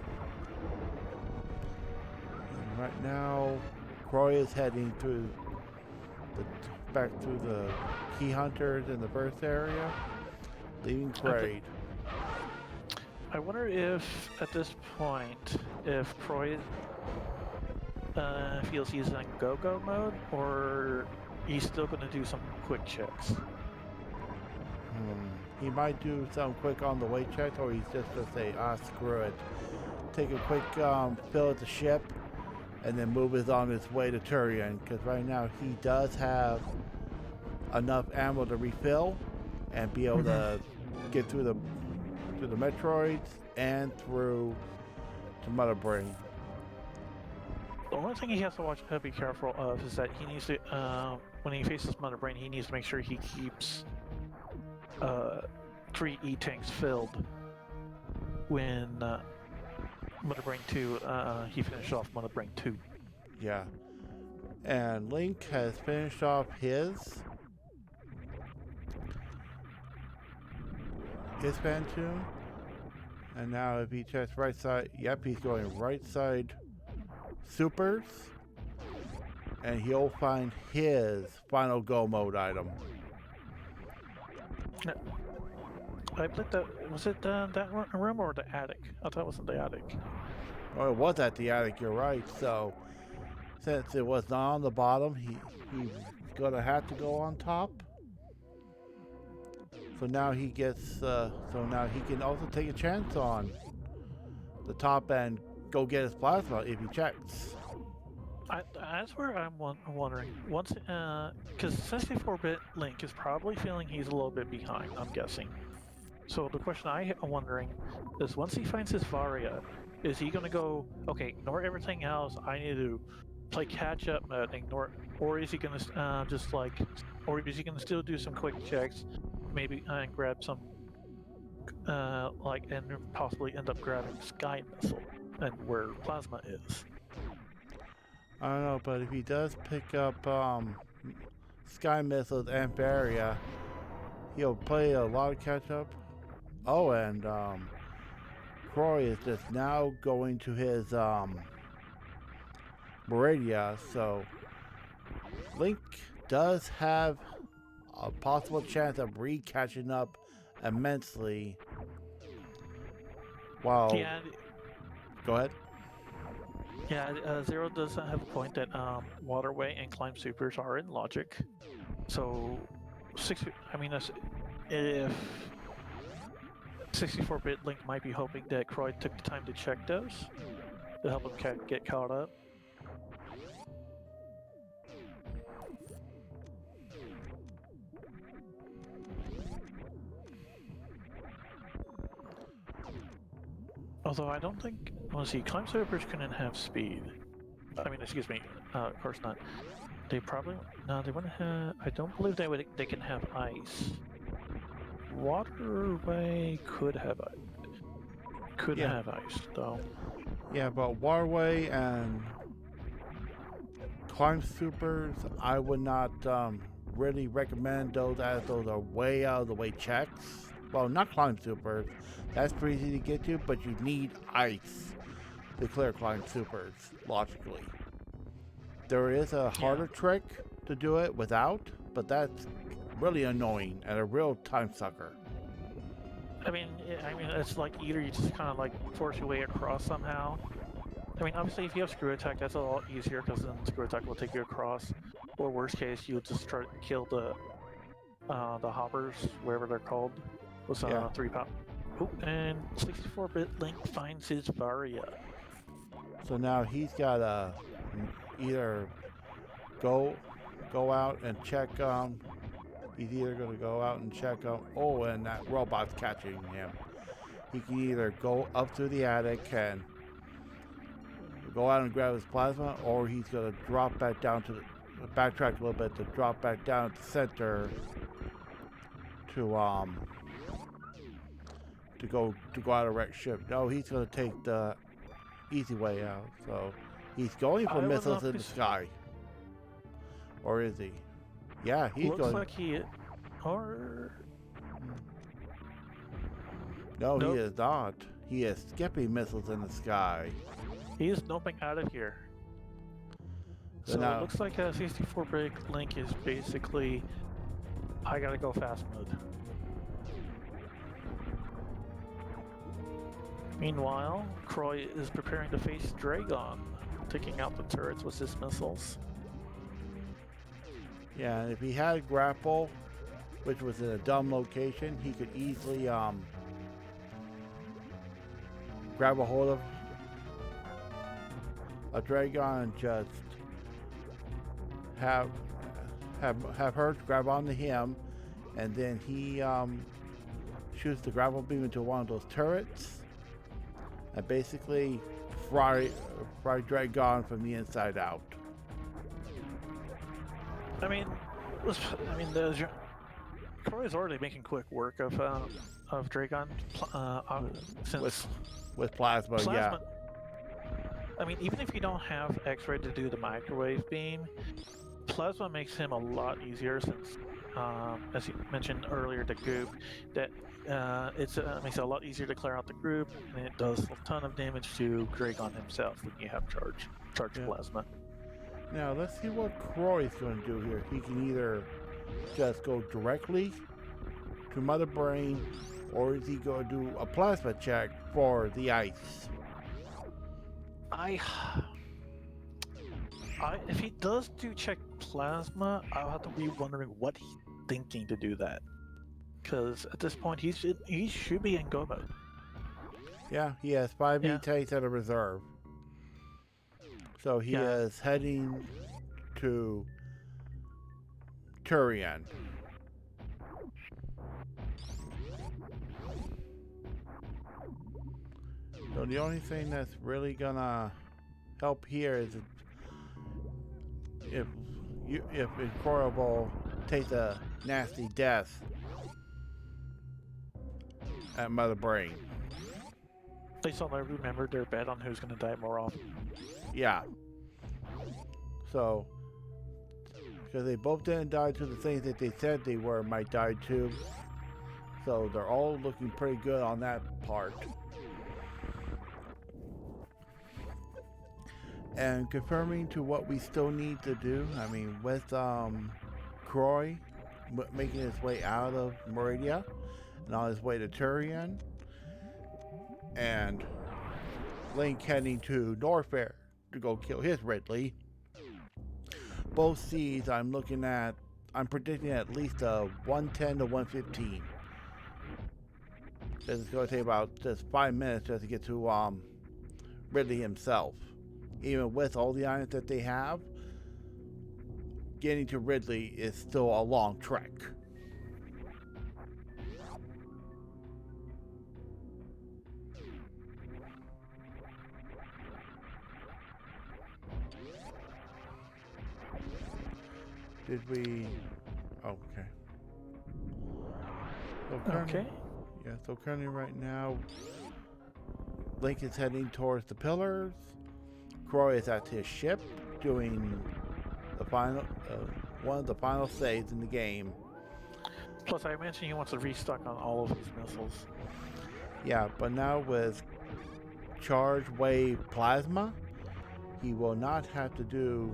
And right now, Croy is heading through back through the Key Hunters in the first area, leaving Kraid. I wonder if, at this point, if Croy feels he's in go-go mode, or he's still going to do some quick checks. He might do some quick on the way checks, or he's just going to say, screw it. Take a quick fill at the ship, and then move on his way to Turian, because right now he does have enough ammo to refill and be able to get through the Metroids and through to Mother Brain. The only thing he has to be careful of is that he needs to, when he faces Mother Brain, he needs to make sure he keeps 3 E-tanks filled when Mother Brain 2, he finished off Mother Brain 2. Yeah. And Link has finished off his Pantoon. And now if he checks right side, yep, he's going right side supers. And he'll find his final go mode item. I played that. Was it that room or the attic? I thought it was in the attic. Oh, it was at the attic. You're right. So, since it was not on the bottom, he's gonna have to go on top. So now he gets. So now he can also take a chance on the top and go get his plasma if he checks. That's where I'm wondering. Once, because 64-bit Link is probably feeling he's a little bit behind. I'm guessing. So the question I'm wondering is, once he finds his Varia, is he gonna go, okay, ignore everything else, I need to play catch up mode, ignore, or is he gonna or is he gonna still do some quick checks, maybe grab some, and possibly end up grabbing Sky Missile and where Plasma is? I don't know, but if he does pick up Sky Missiles and Varia, he'll play a lot of catch up. Oh, and Croy is just now going to his Meridia, so Link does have a possible chance of re-catching up immensely. While go ahead. Yeah, Zero does have a point that Waterway and Climb Supers are in logic. So, if 64-bit Link might be hoping that Croy took the time to check those to help him get caught up. Although I don't think, well, see, climb supers couldn't have speed. I mean, excuse me, of course not. They probably, no, they wouldn't have, I don't believe they can have ice. Waterway could have ice, though. Yeah, but waterway and climb supers, I would not really recommend those, as those are way out of the way checks. Well, not climb supers. That's pretty easy to get to, but you need ice to clear climb supers, logically. There is a harder trick to do it without, but that's really annoying and a real time sucker. I mean, it's like either you just kind of like force your way across somehow. I mean, obviously, if you have screw attack, that's a lot easier because then screw attack will take you across. Or worst case, you'll just try to kill the hoppers, wherever they're called, with 3 pop. Oh, and 64-bit Link finds his Varia. So now he's got to either go out and check. He's either going to go out and check. Oh, and that robot's catching him. He can either go up through the attic and go out and grab his plasma, or he's going to drop back down to backtrack a little bit to drop back down at the center to go out of wreck ship. No, he's going to take the easy way out. So he's going for missiles in the sky, or is he? Yeah, he's looks going. Like he, or no, nope. He is not. He is skipping missiles in the sky. He is noping out of here. So it looks like a 64-bit Link is basically, I gotta go fast mode. Meanwhile, Croy is preparing to face Dragon, taking out the turrets with his missiles. Yeah, and if he had grapple, which was in a dumb location, he could easily grab a hold of a Dragon and just have her grab onto him, and then he shoots the grapple beam into one of those turrets and basically fry Dragon from the inside out. I mean, Croy is already making quick work of Dragon since with plasma. Yeah. I mean, even if you don't have X-ray to do the microwave beam, plasma makes him a lot easier since, as you mentioned earlier, the goop, that it makes it a lot easier to clear out the group, and it does a ton of damage to Dragon himself when you have charged plasma. Now, let's see what Croy is going to do here. He can either just go directly to Mother Brain, or is he going to do a plasma check for the ice? If he does do check plasma, I'll have to be wondering what he's thinking to do that. Because at this point, he should be in go mode. Yeah, he has 5 tanks at a reserve. So he is heading to Turian. So the only thing that's really gonna help here is if Incredible takes a nasty death at Mother Brain. They still never remembered their bet on who's gonna die more often. Yeah. So, because they both didn't die to the things that they said they might die to. So they're all looking pretty good on that part. And confirming to what we still need to do, I mean, with Croy making his way out of Meridia and on his way to Turian, and Link heading to Norfair to go kill his Ridley. Both seeds I'm predicting at least a 110 to 115. It's going to take about just 5 minutes just to get to Ridley himself. Even with all the items that they have, getting to Ridley is still a long trek. Did we? Oh, okay. So Okay. Yeah, so currently right now, Link is heading towards the pillars. Croy is at his ship doing the final, one of the final saves in the game. Plus, I imagine he wants to restock on all of his missiles. Yeah, but now with charge wave plasma, he will not have to do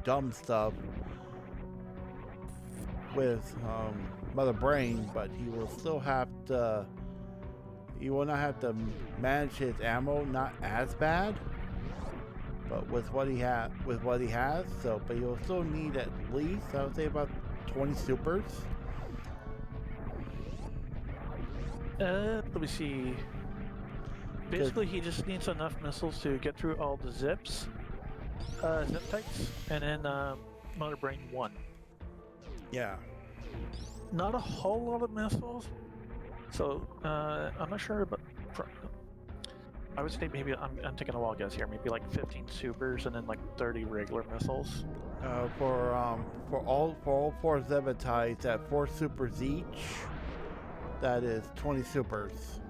dumb stuff with Mother Brain, but he will still have to. He will not have to manage his ammo not as bad, but with what he has, so but he'll still need at least, I would say, about 20 supers. Let me see. Basically, he just needs enough missiles to get through all the zips, zip types, and then Mother Brain 1. Yeah. Not a whole lot of missiles, so I'm not sure, but I would say maybe I'm taking a wild guess here. Maybe like 15 supers and then like 30 regular missiles. For all 4 Zebatites at 4 supers each, that is 20 supers.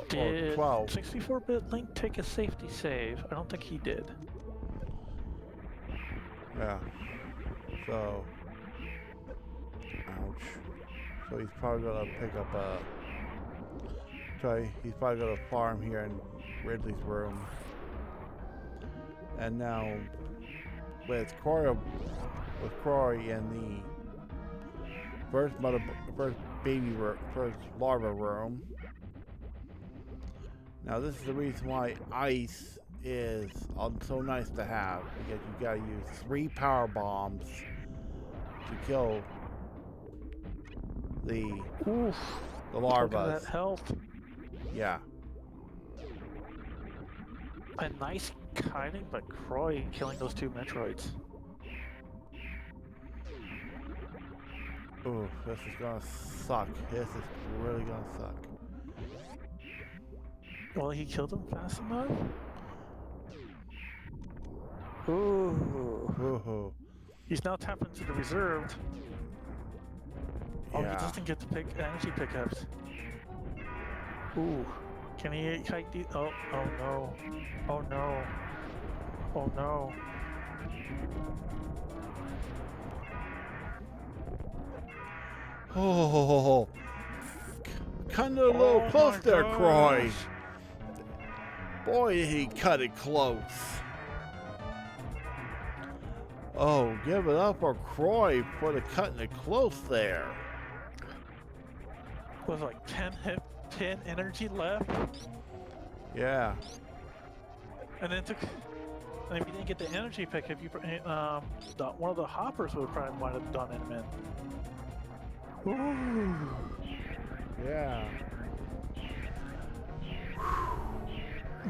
Did or 12. 64-bit Link take a safety save? I don't think he did. Yeah. So, ouch. So he's probably gonna pick up a. He's probably gonna farm here in Ridley's room. And now, with Croy in the first larva room. Now this is the reason why ice is so nice to have, because you gotta use 3 power bombs to kill the larvas. Look at that health. Yeah. A nice kiting, but Croy killing those 2 Metroids. Ooh, this is gonna suck. This is really gonna suck. Well, he killed him fast enough? Ooh. Ooh. He's now tapped into the reserved. Oh, Yeah. he doesn't get to pick energy pickups. Ooh. Can he kite these? Oh no. Oh no. Oh no. Oh. Kind of a little close there, Croy. Boy, he cut it close. Oh, give it up for Croy for the cutting it close there. Was like 10 energy left, Yeah. and then took. And if you didn't get the energy pickup, you one of the hoppers would probably might have done him in. Ooh. Yeah.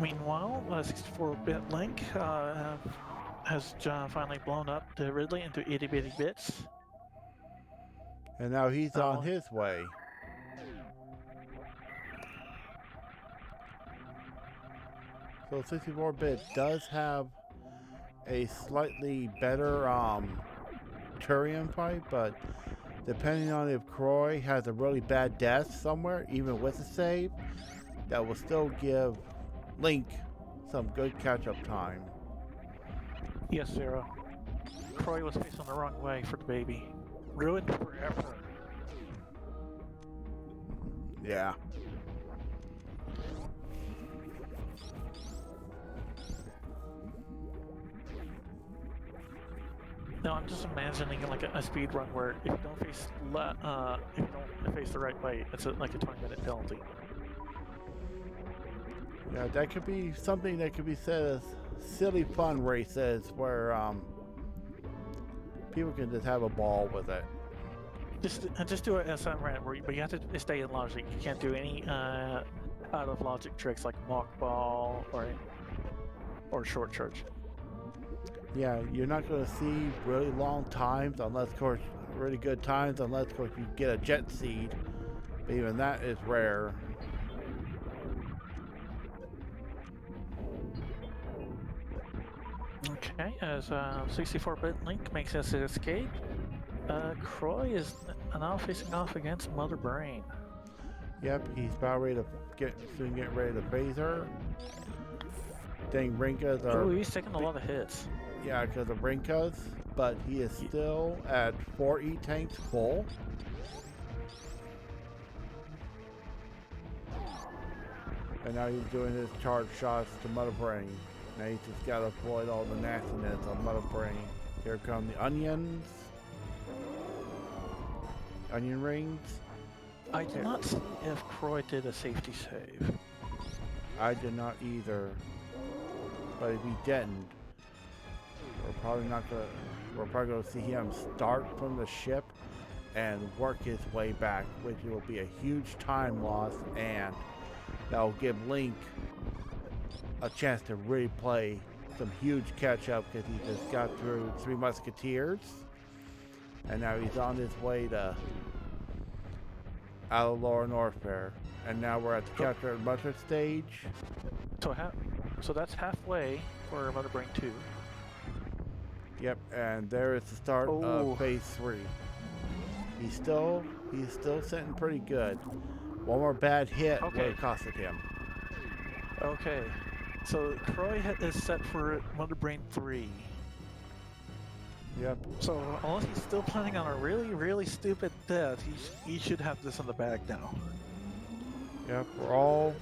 Meanwhile, 64-bit Link has finally blown up the Ridley into itty bitty bits. And now he's on his way. So 64-bit does have a slightly better Turian fight, but depending on if Croy has a really bad death somewhere, even with a save, that will still give Link some good catch-up time. Yes, Sarah. Croy was facing the wrong way for the baby. Ruined forever. Yeah. Now I'm just imagining like a speed run where if you don't face if you don't face the right way, it's like a 20-minute penalty. Yeah, that could be something that could be said as silly fun races where people can just have a ball with it. Just do an SMRAT, but you have to stay in logic. You can't do any out of logic tricks like mock ball or short charge. Yeah, you're not going to see really long times unless, of course, really good times unless, of course, you get a jet seed. But even that is rare. Okay, as 64-bit Link makes his escape, Croy is now facing off against Mother Brain. Yep, he's about ready to soon get ready to phase her. Dang, Rinkas are. Ooh, he's taking a lot of hits. Yeah, because of Rinkas, but he is still at 4 E-tanks full. And now he's doing his charge shots to Mother Brain. Now he's just got to avoid all the nastiness of Mother Brain. Here come the onions. Onion rings. I did not see if Croy did a safety save. I did not either. But if he didn't, we're probably gonna see him start from the ship and work his way back, which will be a huge time loss, and that'll give Link a chance to really play some huge catch up because he just got through 3 Musketeers, and now he's on his way to out of Lower Norfair, and now we're at the Capture Mustard stage. So that's halfway for Mother Brain 2. Yep, and there is the start of phase 3. He's still sitting pretty good. One more bad hit would have costed him. Okay, so Croy is set for Mother Brain 3. Yep. So unless he's still planning on a really, really stupid death, he should have this in the bag now. Yep, we're all...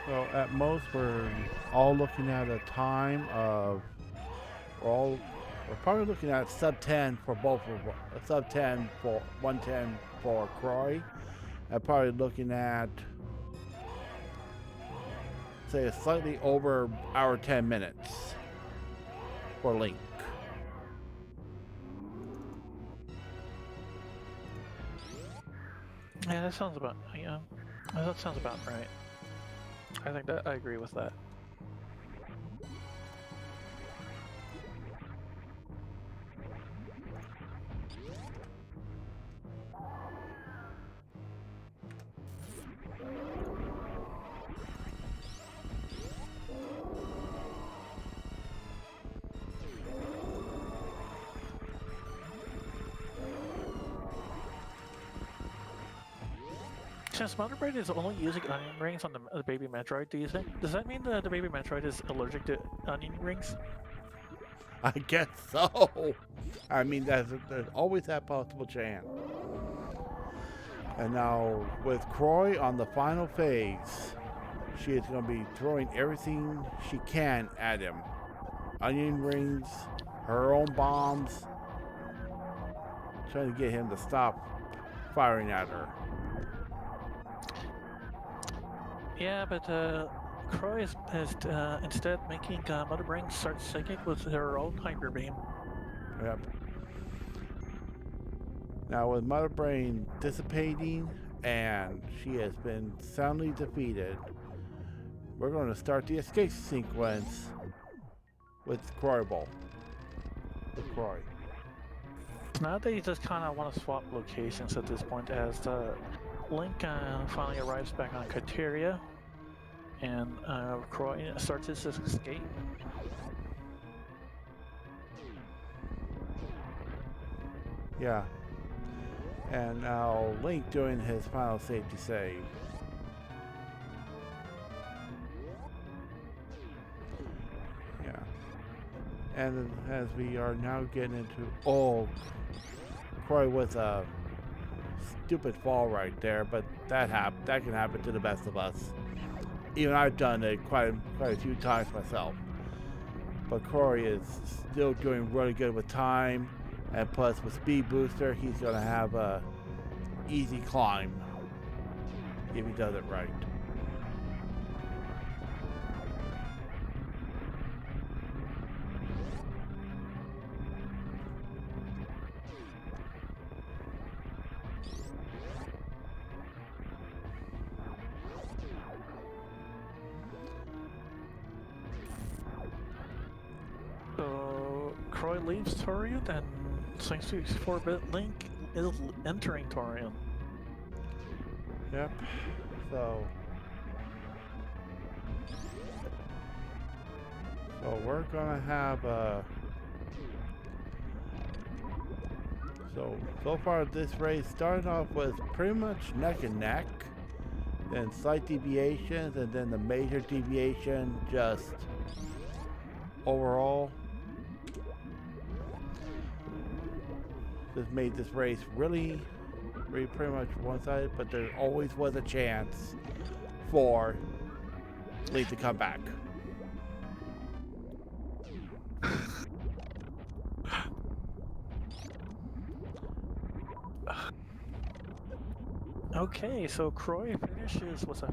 So at most we're all looking at a time of... We're probably looking at sub 10 for both of sub 10 for 110 for Croy. I'm probably looking at, say, slightly over our 10 minutes for Link. Yeah, that sounds about right. I think that I agree with that. Since Mother Brain is only using onion rings on the baby Metroid, do you think? Does that mean that the baby Metroid is allergic to onion rings? I guess so. I mean, there's always that possible chance. And now with Croy on the final phase, she is going to be throwing everything she can at him. Onion rings, her own bombs, trying to get him to stop firing at her. Yeah, but Croy is instead making Mother Brain start psychic with her own Hyper Beam. Yep. Now with Mother Brain dissipating and she has been soundly defeated, we're going to start the escape sequence with Croy Bowl. With Croy. Now they just kind of want to swap locations at this point as Link finally arrives back on Kateria, and Croy starts his escape. Yeah. And now Link doing his final safety save. Yeah. And as we are now getting into... Croy with a stupid fall right there, but that can happen to the best of us. Even I've done it quite a few times myself. But Croy is still doing really good with time, and plus with speed booster, he's gonna have a easy climb if he does it right. So Croy leaves Torian, and 64-bit Link is entering Torian. Yep. So we're gonna have so far this race started off with pretty much neck and neck, then slight deviations, and then the major deviation just overall just made this race really pretty much one-sided, but there always was a chance for Lee to come back. Okay, so Croy finishes with a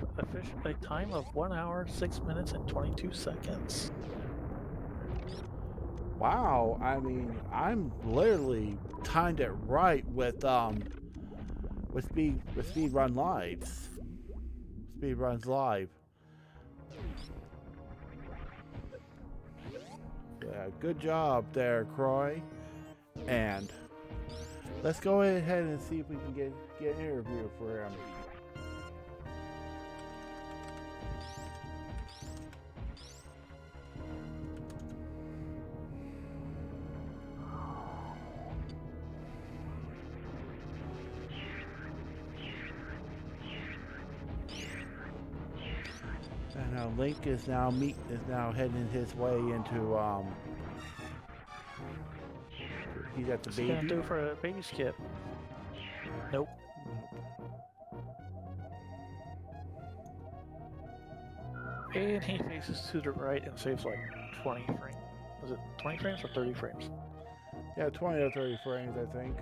time of 1 hour, 6 minutes, and 22 seconds. Wow, I mean, I'm literally timed it right with speed runs live. Yeah, good job there, Croy. And let's go ahead and see if we can get an interview for him. And now Link is now heading his way into he's at the What's baby. he gonna do for a baby skip? Nope. And he faces to the right and saves like 20 frames. Was it 20 frames or 30 frames? Yeah, 20 or 30 frames, I think.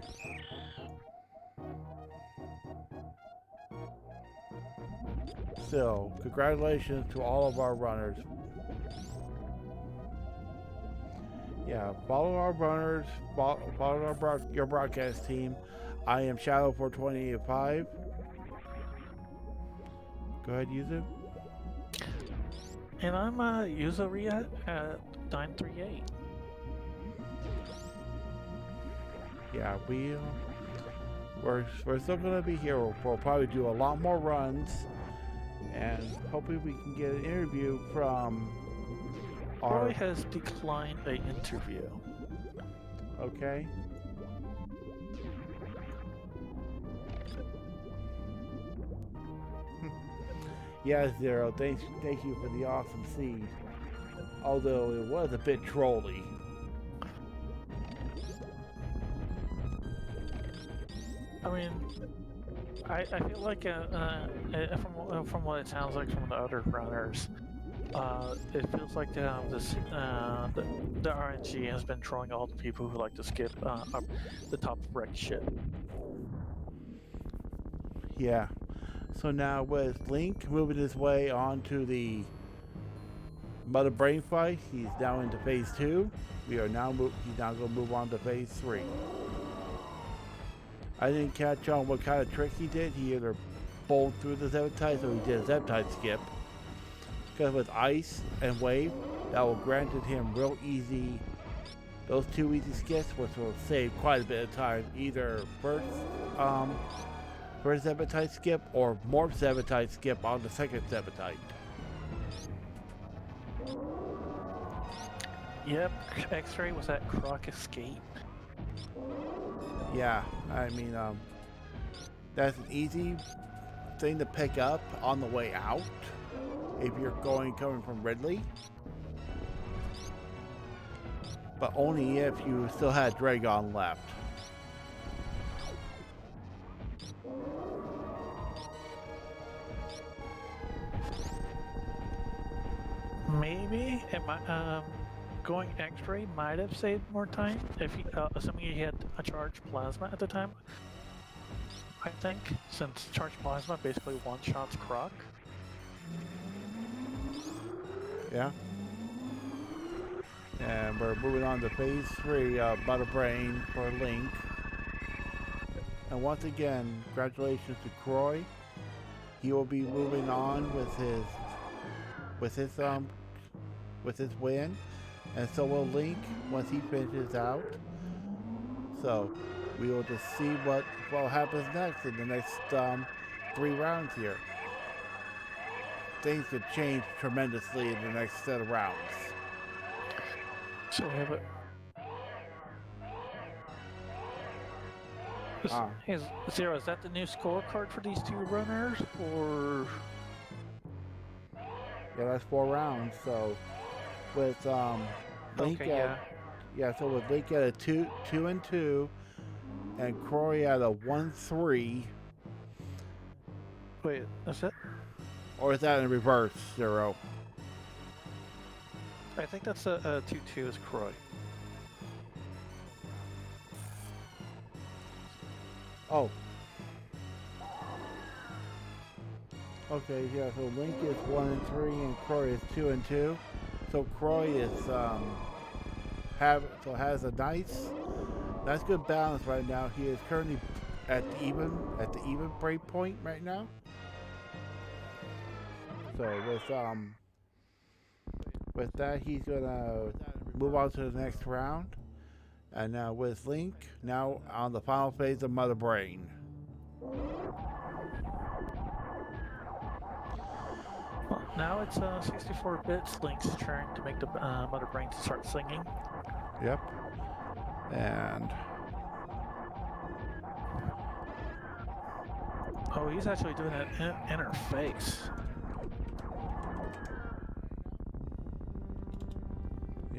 So, congratulations to all of our runners. Yeah, follow our runners, follow your broadcast team. I am Shadow for 2085. Go ahead, use it. And I'm Yuzaria at 938. Yeah, we're still gonna be here. We'll probably do a lot more runs, and hopefully we can get an interview from our. Roy has declined an interview. Okay. Yeah, Zero. Thank you for the awesome seed. Although it was a bit trolly. I mean, I feel like from what it sounds like from the other runners, it feels like the RNG has been trolling all the people who like to skip up the top wrecked ship. Yeah. So now with Link moving his way onto the Mother Brain fight, he's now into phase 2. He's now going to move on to phase 3. I didn't catch on what kind of trick he did. He either bowled through the Zeptide or he did a Zeptide skip. Because with Ice and Wave, that will granted him real easy, those 2 easy skips, which will save quite a bit of time. Either first Zeptide skip or Morph Zeptide skip on the second Zeptide. Yep, X-Ray was at Croc Escape. Yeah, I mean, that's an easy thing to pick up on the way out if you're coming from Ridley. But only if you still had Dragon left. Maybe it might, going X-Ray might have saved more time if he, assuming he had a charged plasma at the time. I think, since charged plasma basically one-shots Croc. Yeah. And we're moving on to phase 3 Butter Brain for Link. And once again, congratulations to Croy. He will be moving on with his win, and so will Link once he finishes out. So we will just see what happens next in the next 3 rounds here. Things could change tremendously in the next set of rounds. So we have a. Hey, Zero, is that the new scorecard for these 2 runners, or? Yeah, that's 4 rounds. So with Link Okay, at so with Link at a 2-2 and Croy at a 1-3. Wait, is it? Or is that in reverse, Zero? I think that's a 2-2 is Croy. Oh. Okay, yeah, so Link is 1-3 and Croy is 2-2. So Croy is has a nice good balance right now. He is currently at the even break point right now. So with that, he's gonna move on to the next round. And now with Link, now on the final phase of Mother Brain. Well, now it's 64-bit Link's turn to make the Mother Brain start singing. Yep. And oh, he's actually doing an interface.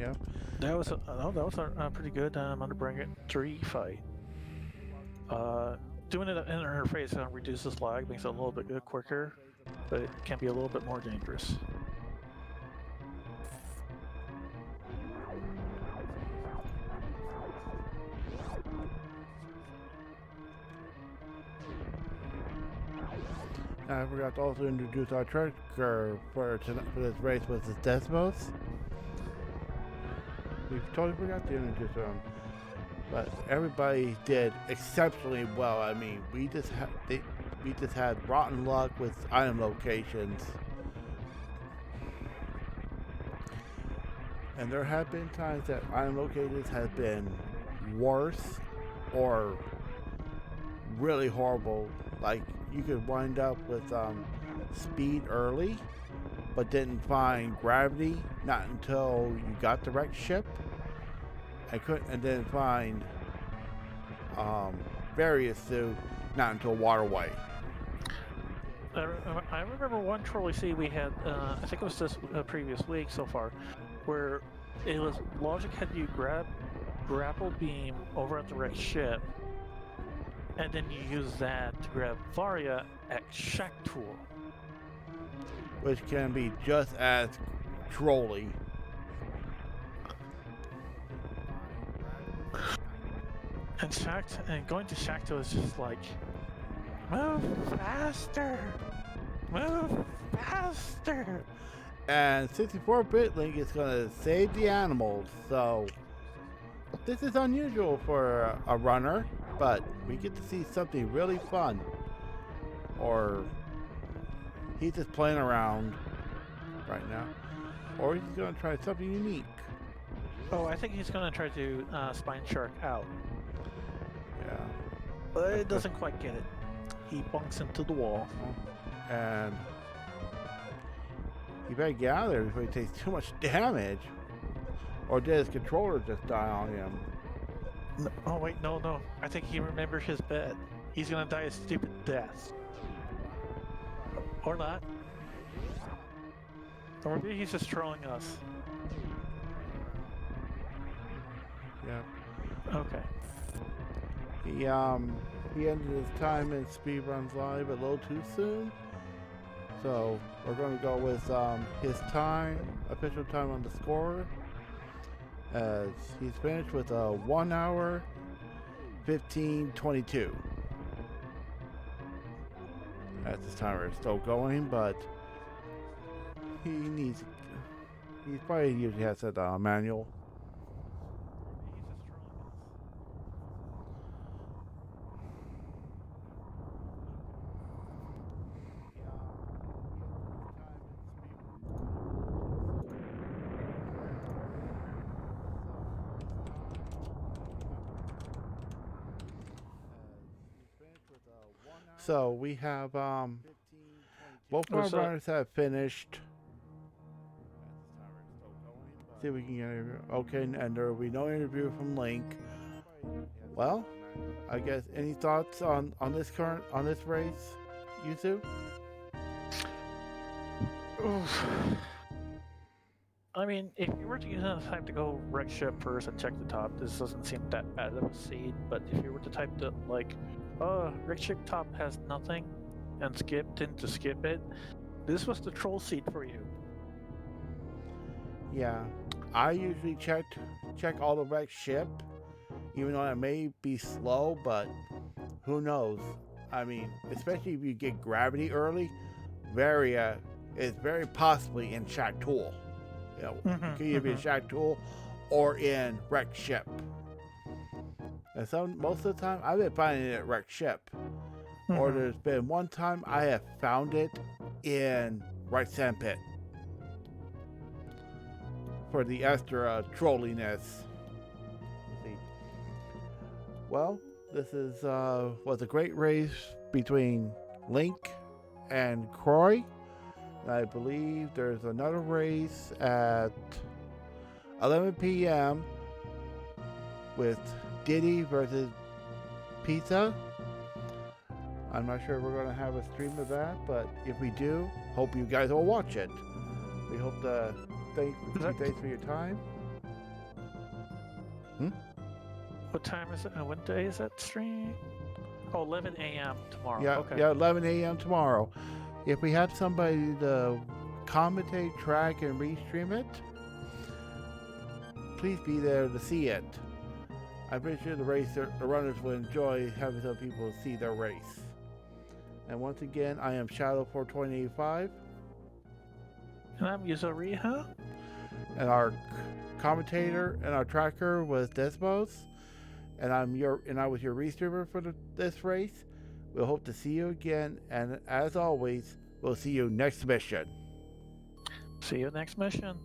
yep. That was a pretty good Mother Brain 3 fight. Doing it in interface reduces lag, makes it a little bit quicker, but it can be a little bit more dangerous. I forgot to also introduce our tracker for this race with the Desmos. We totally forgot to introduce them, but everybody did exceptionally well. I mean, we just had rotten luck with item locations, and there have been times that item locations have been worse or really horrible. Like you could wind up with speed early, but didn't find gravity not until you got the wrecked ship. And then find various suit not until waterway. I remember one trolley C we had, I think it was this previous week so far, where it was logic had you grapple beam over at the wrecked ship, and then you use that to grab Varia at Shack Tool. Which can be just as trolly. And going to Shack Tool is just like, move faster! Move faster! And 64-bit Link is going to save the animals, so this is unusual for a runner, but we get to see something really fun. Or he's just playing around right now. Or he's going to try something unique. Oh, I think he's going to try to Spine Shark out. Yeah. But it doesn't quite get it. He bunks into the wall. And he better get out of there before he takes too much damage. Or did his controller just die on him? No, oh wait, no. I think he remembers his bet. He's gonna die a stupid death. Or not. Or maybe he's just trolling us. Yeah. Okay. He ended his time in Speedruns Live a little too soon. So we're going to go with his time, official time on the score, as he's finished with a 1 hour 15:22. As this timer is still going, but he's probably usually has that manual. So we have both of our What's up? runners have finished. See if we can get an okay, and there will be no interview from Link. Well, I guess any thoughts on this race, you two? Oof. I mean, if you were to use enough time to go wreck ship first and check the top, this doesn't seem that bad of a seed. But if you were to type the wreck ship top has nothing, and didn't skip it, this was the troll seed for you. Yeah, I usually check all the wrecked ship, even though it may be slow, but who knows? I mean, especially if you get gravity early, it's very possibly in Shack Tool. You know, it could either be in Shack Tool or in wrecked ship. And most of the time, I've been finding it at wrecked ship. Or there's been one time I have found it in right sandpit for the extra trolliness. See. Well, this was a great race between Link and Croy. And I believe there's another race at 11 p.m. with Diddy versus Pizza. I'm not sure if we're going to have a stream of that, but if we do, hope you guys will watch it. We hope to thanks for your time. What time is it? What day is that stream? Oh, 11 a.m. tomorrow. Yeah, Okay. yeah, 11 a.m. tomorrow. If we have somebody to commentate, track, and restream it, please be there to see it. I'm pretty sure the runners will enjoy having some people see their race. And once again, I am Shadow42085. And I'm Yuzuriha. And our commentator and our tracker was Desmos. And I was your restreamer for this race. We'll hope to see you again. And as always, we'll see you next mission. See you next mission.